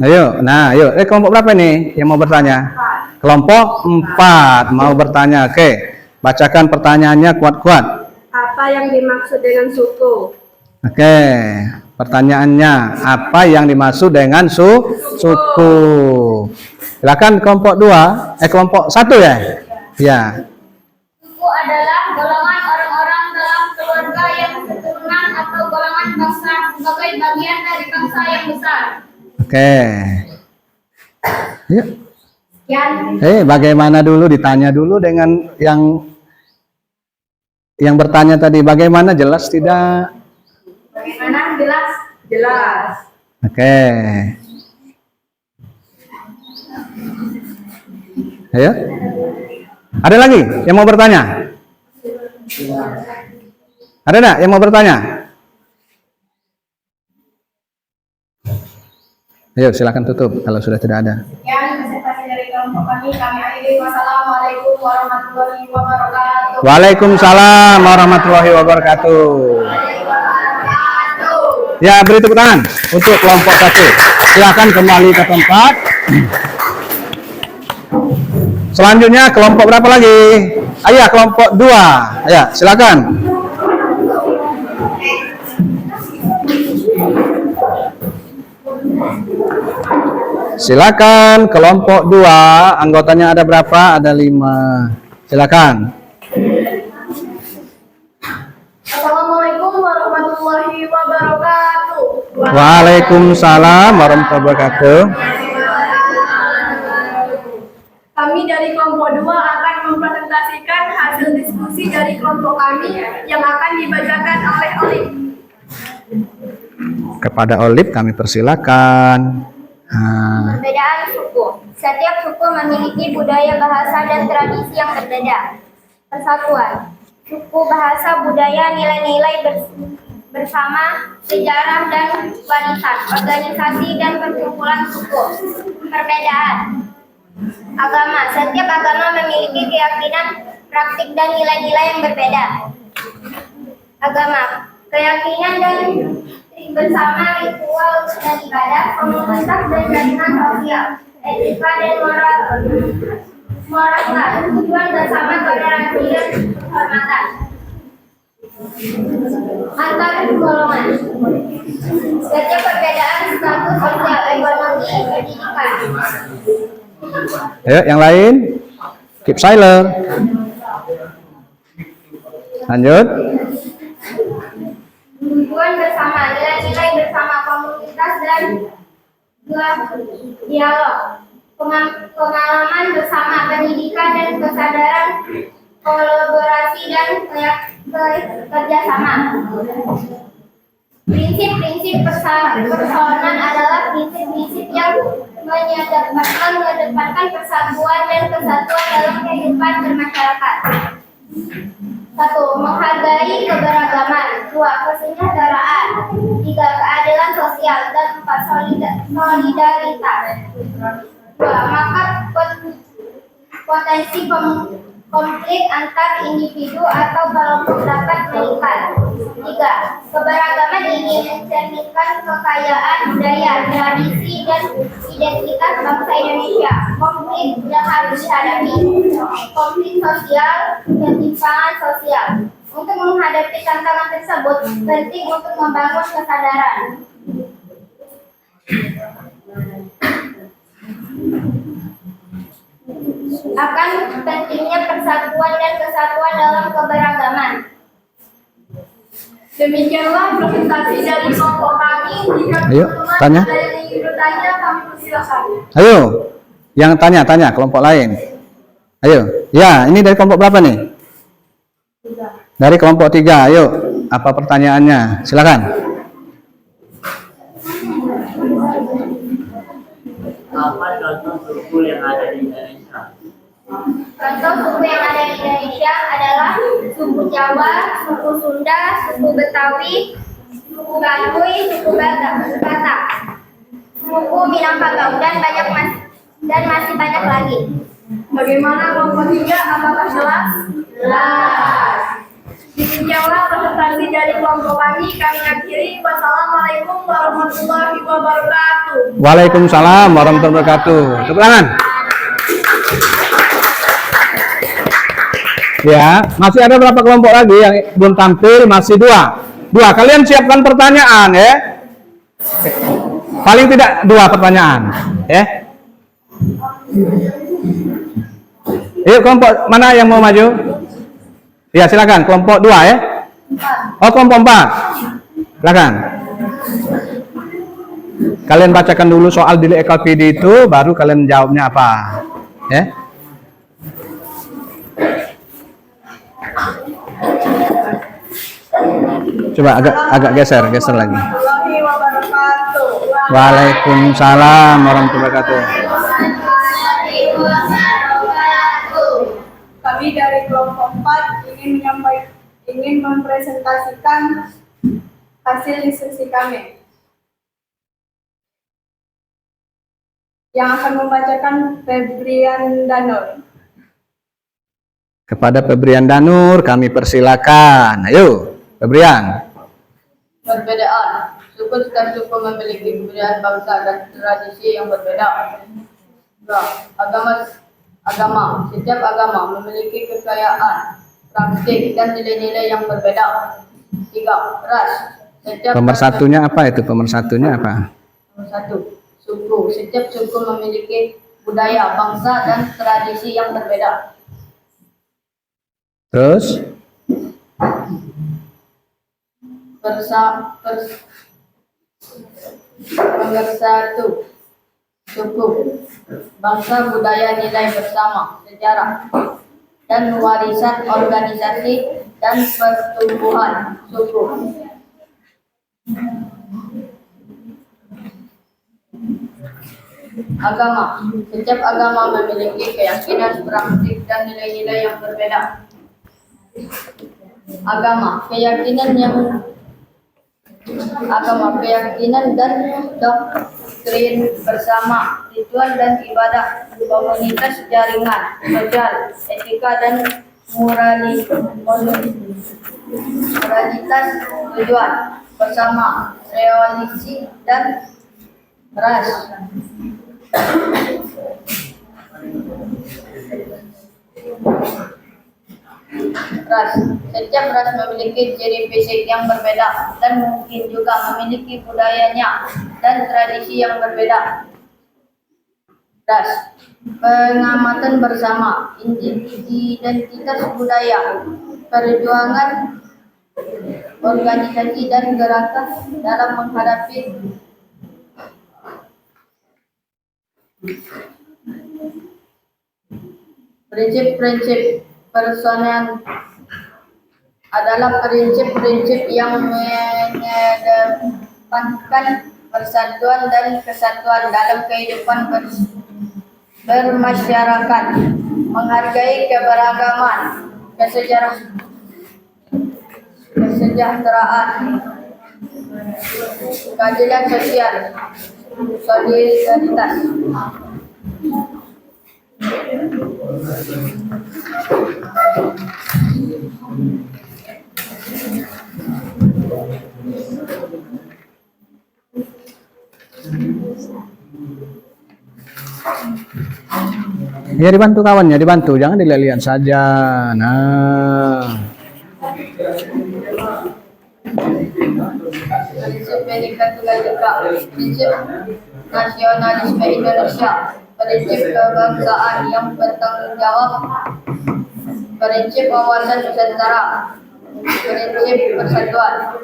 A: Ayo. Kelompok berapa nih yang mau bertanya? Kelompok 4 mau bertanya. Oke, bacakan pertanyaannya kuat-kuat.
C: Apa yang dimaksud dengan suku?
A: Oke, pertanyaannya apa yang dimaksud dengan suku? Silakan kelompok 2, kelompok 1 ya? Ya.
B: Suku adalah golongan orang-orang dalam keluarga yang keturunan atau golongan bangsa sebagai bagian dari bangsa yang besar.
A: Oke. Yuk.
C: Sekian.
A: Bagaimana dulu, ditanya dulu dengan yang bertanya tadi, bagaimana, jelas tidak?
C: Bagaimana? Jelas? Jelas.
A: Oke. Ayo. Ada lagi yang mau bertanya? Ada enggak yang mau bertanya? Ayo, silakan tutup kalau sudah tidak ada.
C: Sekian presentasi dari kelompok kami. Kami akhiri. Wassalamualaikum warahmatullahi wabarakatuh.
A: Waalaikumsalam warahmatullahi wabarakatuh. Ya, beri tepuk tangan untuk kelompok 1. Silakan kembali ke tempat. Selanjutnya kelompok berapa lagi? Ayo, kelompok 2. Ayo, silakan. Silakan kelompok 2. Anggotanya ada berapa? Ada 5. Silakan.
C: Assalamualaikum warahmatullahi wabarakatuh.
A: Waalaikumsalam warahmatullahi wabarakatuh.
C: Kami dari kelompok 2 akan mempresentasikan hasil diskusi dari kelompok kami yang akan dibacakan oleh Olip.
B: Kepada Olip kami persilakan. Perbedaan suku. Setiap suku memiliki budaya, bahasa, dan tradisi yang berbeda. Persatuan. Suku, bahasa, budaya, nilai-nilai bersama, sejarah dan warisan, organisasi dan perkumpulan suku. Perbedaan.
C: Agama. Setiap agama memiliki keyakinan, praktik, dan nilai-nilai yang berbeda. Agama. Keyakinan dan bersama, ritual dan ibadah, komunitas dan jaringan sosial, etika dan moralitas, tujuan bersama, toleransi dan kehormatan antar golongan. Setiap perbedaan status sosial, ekonomi, pendidikan.
A: Ayo, yang lain. Keep silent. Lanjut.
C: Tujuan bersama, nilai-nilai bersama, komunitas dan dialog, pengalaman bersama, pendidikan dan kesadaran, kolaborasi dan kerjasama. Prinsip-prinsip persoalan adalah prinsip-prinsip yang mengedepankan persatuan dan kesatuan dalam kehidupan bermasyarakat. 1. Menghargai keberagaman. 2. Kesejahteraan. 3. Keadilan sosial. Dan 4. Solidaritas. 2. Maka potensi konflik antar individu atau kelompok dapat meningkat. 3. Keberagaman ini mencerminkan kekayaan budaya, tradisi, dan identitas bangsa Indonesia. Konflik yang harus dihadapi. Konflik sosial, ketimpangan sosial. Untuk menghadapi tantangan tersebut, penting untuk membangun kesadaran akan pentingnya persatuan dan kesatuan dalam keberagaman. Demikianlah presentasi dari kelompok kami.
A: Ayo, tanya.
C: Bertanya, kami persilakan.
A: Ayo, yang tanya kelompok lain. Ayo, ya, ini dari kelompok berapa nih? Dari kelompok 3. Ayo, apa pertanyaannya? Silakan.
D: Apa contoh suku yang ada di Indonesia?
C: Contoh suku yang ada di Indonesia adalah suku Jawa, suku Sunda, suku Betawi, suku Baduy, suku Batak, suku Minangkabau, dan masih banyak lagi. Bagaimana kelompok 3? Apakah jelas? Jelas. Demikianlah presentasi dari kelompok kami. Kami akhiri. Wassalamualaikum warahmatullahi wabarakatuh.
A: Waalaikumsalam warahmatullahi wabarakatuh. Tepuk tangan. Ya, masih ada berapa kelompok lagi yang belum tampil? Masih 2. Kalian siapkan pertanyaan ya. Paling tidak 2 pertanyaan, ya. Yuk, kelompok mana yang mau maju? Ya, silakan. Kelompok 2 ya. Oh, kelompok 4. Silakan. Kalian bacakan dulu soal di EKPD itu, baru kalian jawabnya apa, ya. Coba agak geser lagi. Waalaikumsalam warahmatullahi wabarakatuh.
E: Kami dari kelompok 4 ingin mempresentasikan hasil diskusi kami. Yang akan membacakan Febrian Danur.
A: Kepada Febrian Danur kami persilakan. Ayo, Febrian.
F: Perbedaan. Suku setiap suku memiliki kebudayaan bangsa dan tradisi yang berbeda. 2. Agama. Setiap agama memiliki kekayaan, praktik, dan nilai-nilai yang berbeda. 3. Ras.
A: Pemersatunya apa itu? Pemersatunya apa?
F: Nomor 1. Suku. Setiap suku memiliki budaya, bangsa, dan tradisi yang berbeda.
A: Terus?
F: Pemersatu. Suku. Bangsa, budaya, nilai bersama, sejarah, dan warisan organisasi dan pertumbuhan suku. Agama. Setiap agama memiliki keyakinan, praktik, dan nilai-nilai yang berbeda. Agama. Keyakinan yang agama, keyakinan dan doktrin bersama, ritual dan ibadah, komunitas, jaringan, sosial, etika dan moralitas, tujuan bersama, relasi dan ras. Setiap ras memiliki ciri fisik yang berbeda dan mungkin juga memiliki budayanya dan tradisi yang berbeda. Pengamatan bersama, identitas budaya, perjuangan organisasi dan gerakan dalam menghadapi prinsip-prinsip personal adalah prinsip-prinsip yang mengedepankan persatuan dan kesatuan dalam kehidupan bermasyarakat, menghargai keberagaman, kesejahteraan, keadilan sosial, solidaritas.
A: Ya dibantu kawannya, dibantu, jangan dilihat-lihat saja. Nah,
F: Prinsip Bhinneka Tunggal Ika, prinsip nasionalisme Indonesia, prinsip kebangsaan yang bertanggung jawab, prinsip wawasan Nusantara, prinsip persatuan.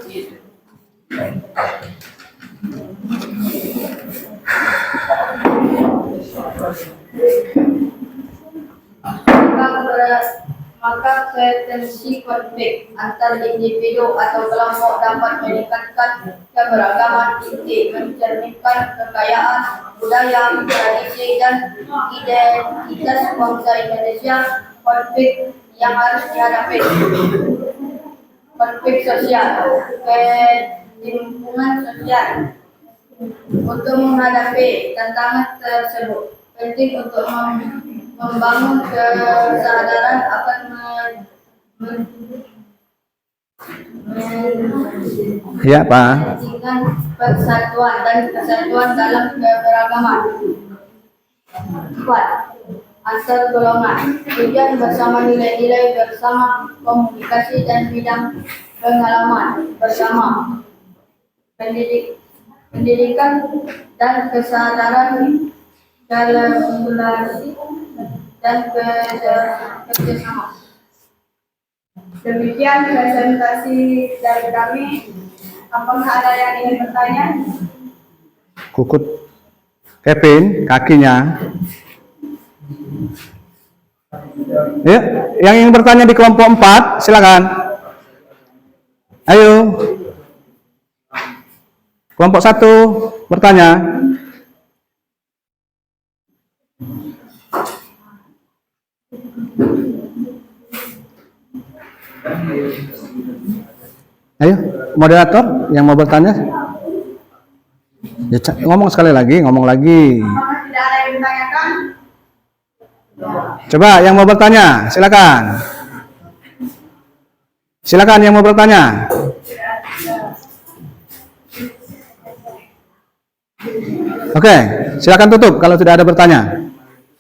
F: Maka potensi konflik antar individu atau kelompok dapat meningkatkan keberagaman inti, mencerminkan kekayaan budaya, tradisi, dan identitas bangsa Indonesia. Konflik yang harus dihadapi, konflik sosial, ketimpangan sosial. Untuk menghadapi tantangan tersebut, penting untuk membangun kesadaran akan
A: ya Pak.
F: mentingkan persatuan dan kesatuan dalam keberagaman. 4. Antar golongan, tujuan bersama, nilai-nilai bersama, komunikasi dan bidang pengalaman bersama, pendidikan dan kesadaran kolaborasi dan kerjasama.
E: Demikian presentasi dari kami. Apakah ada yang ingin bertanya?
A: Kukut Kevin kakinya. Ya, yang ingin bertanya di kelompok 4, silakan. Ayo. Kelompok 1 bertanya. Ayo, moderator yang mau bertanya. Ya, ngomong sekali lagi, ngomong lagi.
E: Apakah tidak ada yang ditanyakan?
A: Coba yang mau bertanya, silakan. Silakan yang mau bertanya. Oke, silakan tutup kalau tidak ada bertanya.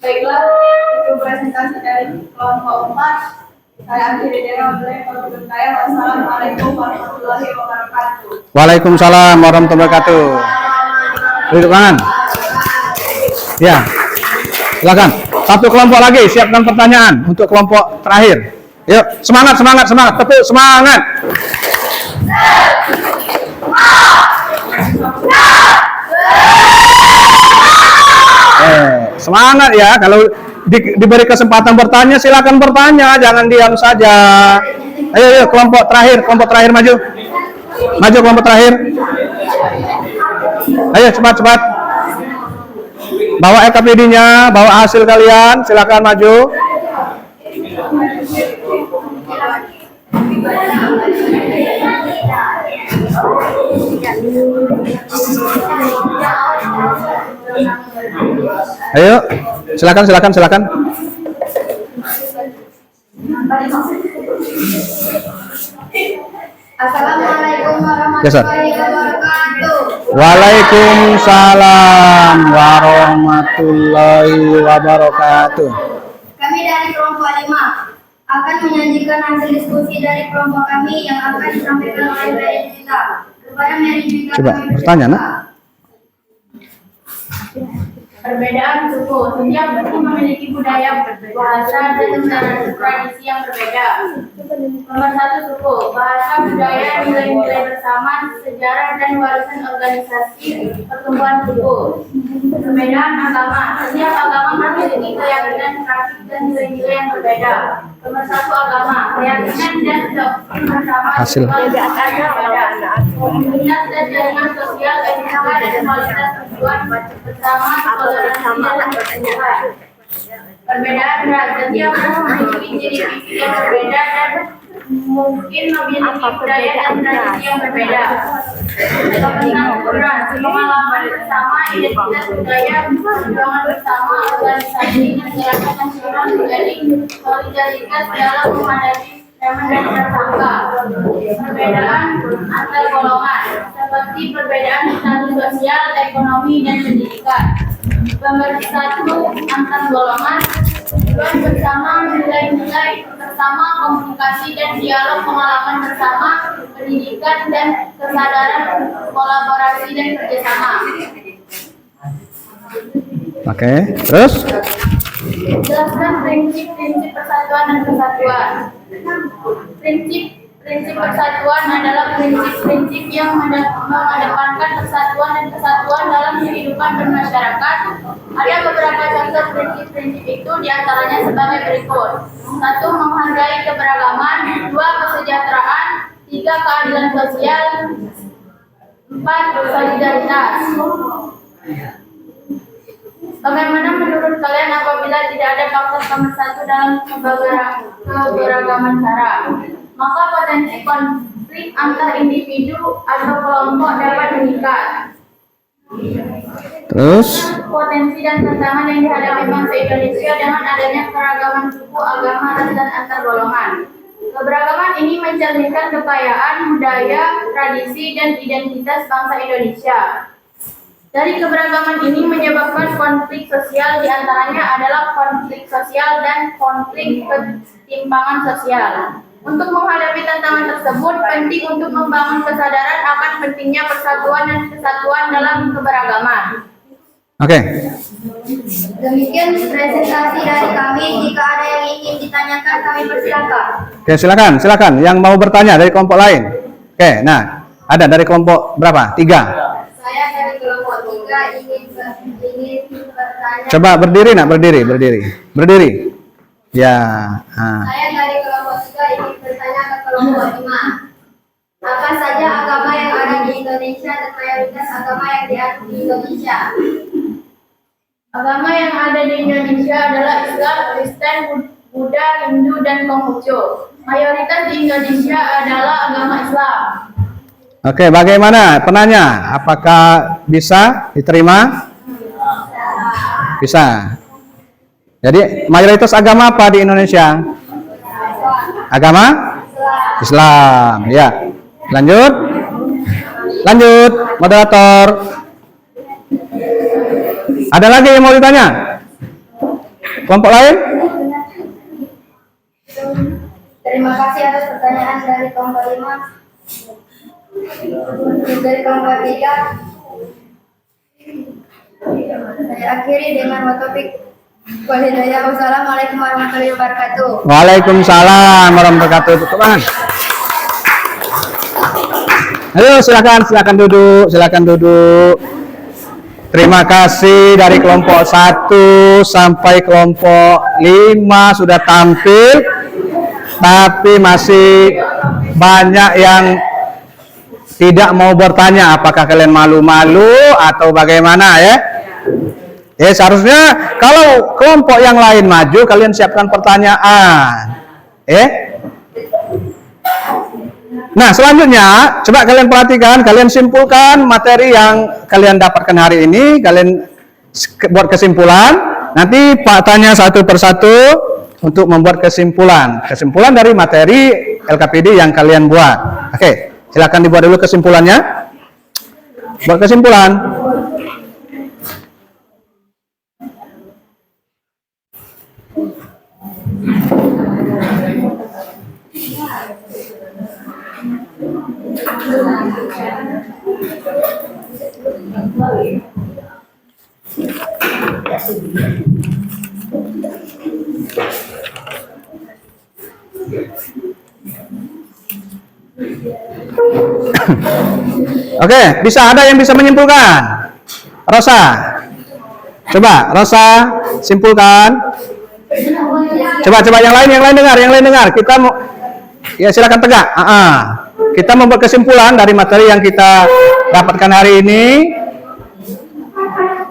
E: Baiklah, itu presentasi dari kelompok 4. Saya akhiri dengan wabillahi saya. Wassalamualaikum warahmatullahi wabarakatuh.
A: Waalaikumsalam warahmatullahi wabarakatuh. Duduk tangan. Ya, silakan. Satu kelompok lagi, siapkan pertanyaan untuk kelompok terakhir. Yuk, semangat, semangat, semangat, tepuk semangat. Semangat ya, kalau diberi kesempatan bertanya silakan bertanya, jangan diam saja. Ayo, ayo kelompok terakhir maju. Maju kelompok terakhir. Ayo cepat. Bawa LKPD-nya, bawa hasil kalian, silakan maju. Ayo, silakan.
C: Assalamualaikum
A: Yes, sir.
C: warahmatullahi wabarakatuh.
A: Waalaikumsalam warahmatullahi wabarakatuh.
C: Kami dari kelompok 5 akan menyajikan hasil diskusi dari kelompok kami yang akan disampaikan oleh Mary Juwita. Kepada Mary Juwita
A: Coba
C: kami
A: bertanya,
C: berkata,
A: Nak.
B: Perbedaan suku. Setiap suku memiliki budaya, bahasa, dan tradisi yang berbeda. Nomor 1 suku, bahasa, budaya, nilai-nilai bersama, sejarah, dan warisan organisasi pertumbuhan suku. Perbedaan agama. Setiap agama memiliki keyakinan, praktik, dan nilai-nilai yang berbeda. Nomor 1 agama, keyakinan dan doktrin bersama
A: Hasil.
B: berbeda. Komunitas dan jaringan sosial, etika, dan kualitas tujuan bersama, toleransi, dan keterbukaan. Perbedaan ras. Setiap suku memiliki ciri fisik yang berbeda dan mungkin memiliki budaya dan tradisi yang berbeda. Kepentingan ras, pengalaman bersama, identitas budaya, perjuangan bersama, organisasi, dan gerakan nasional menjadi solidaritas dalam menghadapi zaman dan prasangka. Perbedaan antar golongan, seperti perbedaan status sosial, ekonomi, dan pendidikan. Pemersatu antar golongan, tujuan bersama, nilai-nilai bersama, komunikasi dan dialog, pengalaman bersama, pendidikan dan kesadaran, kolaborasi dan kerjasama.
A: Oke, terus?
B: Jelaskan prinsip-prinsip persatuan dan kesatuan. Prinsip persatuan adalah prinsip-prinsip yang mengedepankan persatuan dan kesatuan dalam kehidupan bermasyarakat. Ada beberapa contoh prinsip-prinsip itu, diantaranya sebagai berikut. 1. Menghargai keberagaman. 2. Kesejahteraan. 3. Keadilan sosial. 4. Solidaritas. Bagaimana menurut kalian apabila tidak ada faktor pemersatu dalam keberagaman cara? Maka potensi konflik antar individu atau kelompok dapat meningkat.
A: Terus?
B: Potensi dan tantangan yang dihadapi bangsa Indonesia dengan adanya keragaman suku, agama, ras, dan antar golongan. Keberagaman ini mencerminkan kekayaan budaya, tradisi, dan identitas bangsa Indonesia. Dari keberagaman ini menyebabkan konflik sosial, diantaranya adalah konflik sosial dan konflik ketimpangan sosial. Untuk menghadapi tantangan tersebut, penting untuk membangun kesadaran akan pentingnya persatuan dan kesatuan dalam keberagaman.
A: Oke.
C: Demikian presentasi dari kami. Jika ada yang ingin ditanyakan, kami persilakan.
A: Oke, silakan. Yang mau bertanya dari kelompok lain. Oke, nah, ada dari kelompok berapa? 3.
C: Saya dari kelompok 3 ingin bertanya.
A: Coba berdiri, Nak, berdiri. Ya.
C: Saya dari kelompok 3 ingin bertanya ke kelompok 5. Apa saja agama yang ada di Indonesia dan mayoritas agama yang diakui di Indonesia?
B: Agama yang ada di Indonesia adalah Islam, Kristen, Buddha, Hindu, dan Konghucu. Mayoritas di Indonesia adalah agama Islam.
A: Oke, bagaimana penanya? Apakah bisa diterima? Bisa. Jadi mayoritas agama apa di Indonesia? Agama Islam. Ya. Lanjut, moderator. Ada lagi yang mau ditanya? Kelompok lain?
C: Terima kasih atas pertanyaan dari kelompok 5. Dari kelompok 3, saya akhiri dengan topik walhidayah. Wassalamualaikum warahmatullahi wabarakatuh.
A: Waalaikumsalam warahmatullahi wabarakatuh. Ayo, silakan duduk. Terima kasih dari kelompok 1 sampai kelompok 5 sudah tampil, tapi masih banyak yang tidak mau bertanya. Apakah kalian malu-malu atau bagaimana ya? Seharusnya kalau kelompok yang lain maju, kalian siapkan pertanyaan. Nah, selanjutnya coba kalian perhatikan, kalian simpulkan materi yang kalian dapatkan hari ini, kalian buat kesimpulan. Nanti Pak tanya satu persatu untuk membuat kesimpulan dari materi LKPD yang kalian buat. Oke, silakan dibuat dulu kesimpulannya. Buat kesimpulan. Oke, bisa ada yang bisa menyimpulkan? Rosa. Coba Rosa simpulkan. Coba yang lain dengar. Kita mau ya silakan tegak. Kita membuat kesimpulan dari materi yang kita dapatkan hari ini.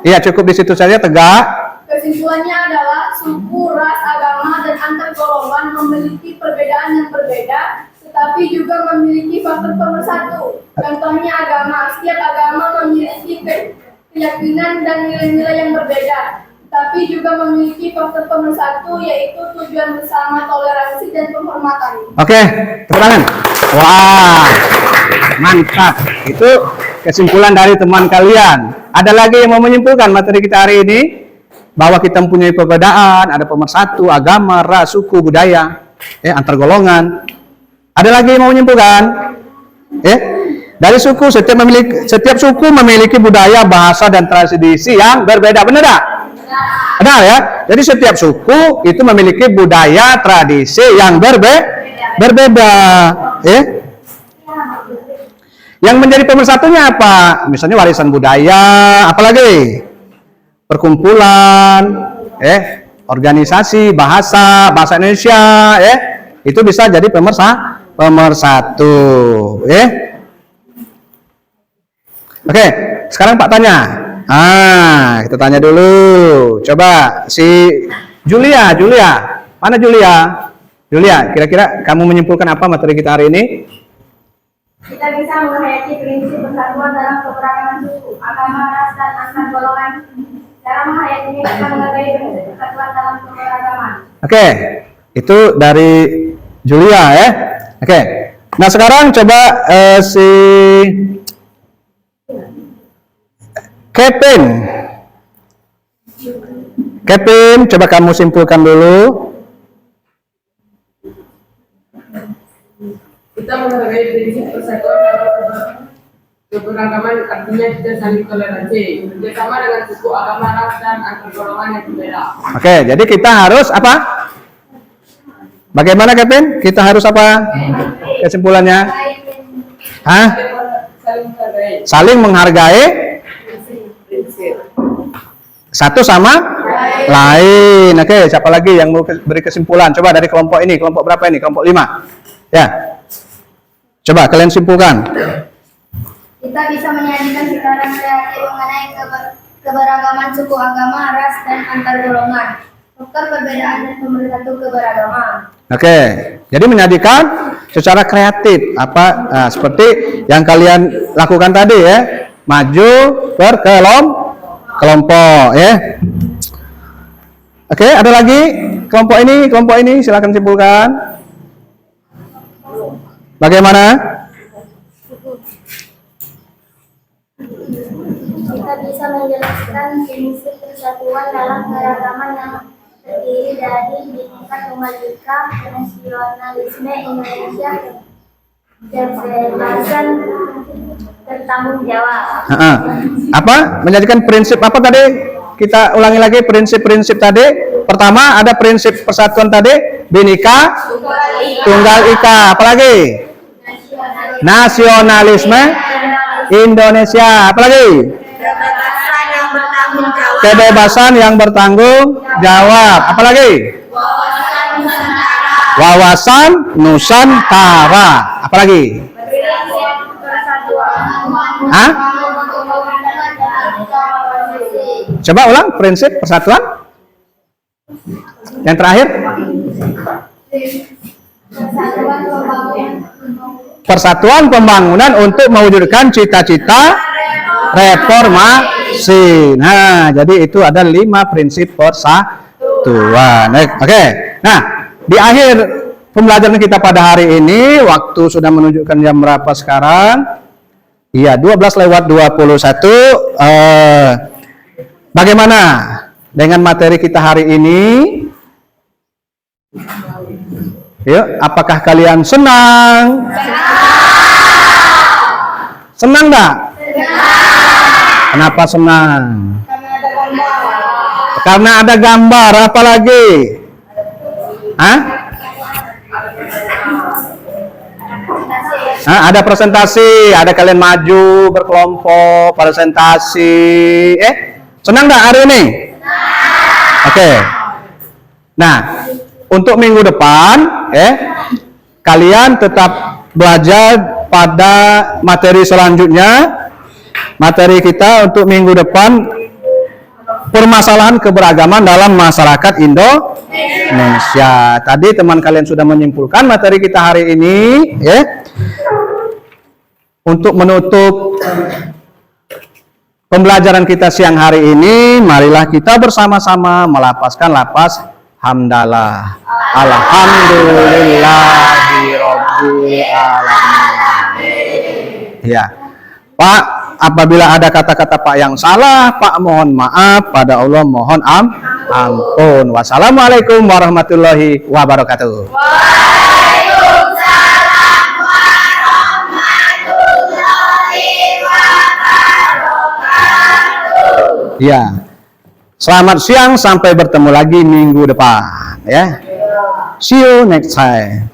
A: Iya, cukup di situ saja, tegak.
E: Kesimpulannya adalah suku, ras, agama, dan antar golongan memiliki perbedaan yang berbeda, tetapi juga memiliki faktor pemersatu. Contohnya agama. Setiap agama memiliki keyakinan dan nilai-nilai yang berbeda, tapi juga memiliki faktor pemersatu, yaitu tujuan bersama, toleransi, dan penghormatan.
A: Oke, tepuk tangan. Wah, mantap. Itu kesimpulan dari teman kalian. Ada lagi yang mau menyimpulkan materi kita hari ini? Bahwa kita mempunyai perbedaan, ada pemersatu, agama, ras, suku, budaya, antar golongan. Ada lagi yang mau menyimpulkan? Dari suku, setiap suku memiliki budaya, bahasa, dan tradisi yang berbeda. Benar tak? Benar ya? Jadi setiap suku itu memiliki budaya, tradisi yang berbeda. Yang menjadi pemersatunya apa? Misalnya warisan budaya, apalagi? Perkumpulan, organisasi, bahasa Indonesia, itu bisa jadi pemersatu, Oke, sekarang Pak tanya. Kita tanya dulu. Coba si Julia, mana Julia? Julia, kira-kira kamu menyimpulkan apa materi kita hari ini?
C: Kita bisa menghayati prinsip persatuan dalam keberagaman suku, agama, ras, dan antar golongan. Cara menghayatinya kita menghargai prinsip persatuan dalam keberagaman.
A: Oke, itu dari Julia ya. Oke, nah sekarang coba si Kevin, coba kamu simpulkan dulu.
G: Kita menghargai prinsip persatuan dalam keberagaman, artinya kita saling toleransi, bekerjasama dengan suku, agama, ras, dan antar golongan yang berbeda.
A: Oke, jadi kita harus apa? Bagaimana Kevin? Kita harus apa? Kesimpulannya? Saling menghargai satu sama lain. Oke, siapa lagi yang mau beri kesimpulan? Coba dari kelompok ini, kelompok berapa ini? Kelompok 5. Ya. Coba kalian simpulkan.
C: Kita bisa menyajikan secara kreatif mengenai keberagaman suku, agama, ras, dan antar golongan. Faktor perbedaan dan pemersatu keberagaman. Oke, jadi menyajikan secara kreatif seperti yang kalian lakukan tadi ya, maju berkelompok ya. Oke, ada lagi kelompok ini silakan simpulkan. Bagaimana? Kita bisa menjelaskan prinsip persatuan dalam keragaman yang terdiri dari Bhinneka Tunggal Ika, nasionalisme Indonesia, kebebasan bertanggung jawab.
A: Apa? Menjadikan prinsip apa tadi? Kita ulangi lagi prinsip-prinsip tadi. Pertama ada prinsip persatuan tadi, Bhinneka Tunggal Ika. Apalagi? Nasionalisme Indonesia. Apalagi? Kebebasan yang bertanggung jawab. Apalagi? Wawasan Nusantara. Apalagi? Coba ulang prinsip persatuan. Yang terakhir? Persatuan pembangunan untuk mewujudkan cita-cita reformasi. Nah, jadi itu ada 5 prinsip persatuan. Oke. Nah, di akhir pembelajaran kita pada hari ini, waktu sudah menunjukkan jam berapa sekarang? Iya, 12:21. Bagaimana dengan materi kita hari ini? Yuk, apakah kalian senang? Senang enggak? Kenapa senang? Karena ada gambar, apa lagi? Hah? Ada presentasi, ada kalian maju berkelompok, presentasi. Senang enggak hari ini? Oke. Nah, untuk minggu depan, kalian tetap belajar pada materi selanjutnya. Materi kita untuk minggu depan, permasalahan keberagaman dalam masyarakat Indonesia. Tadi teman kalian sudah menyimpulkan materi kita hari ini, Untuk menutup pembelajaran kita siang hari ini, marilah kita bersama-sama melapaskan lapas hamdalah. Alhamdulillahirabbil alamin. Ya. Pak, apabila ada kata-kata Pak yang salah, Pak mohon maaf, pada Allah mohon ampun. Wassalamualaikum warahmatullahi wabarakatuh. Ya. Selamat siang, sampai bertemu lagi minggu depan, ya. See you next time.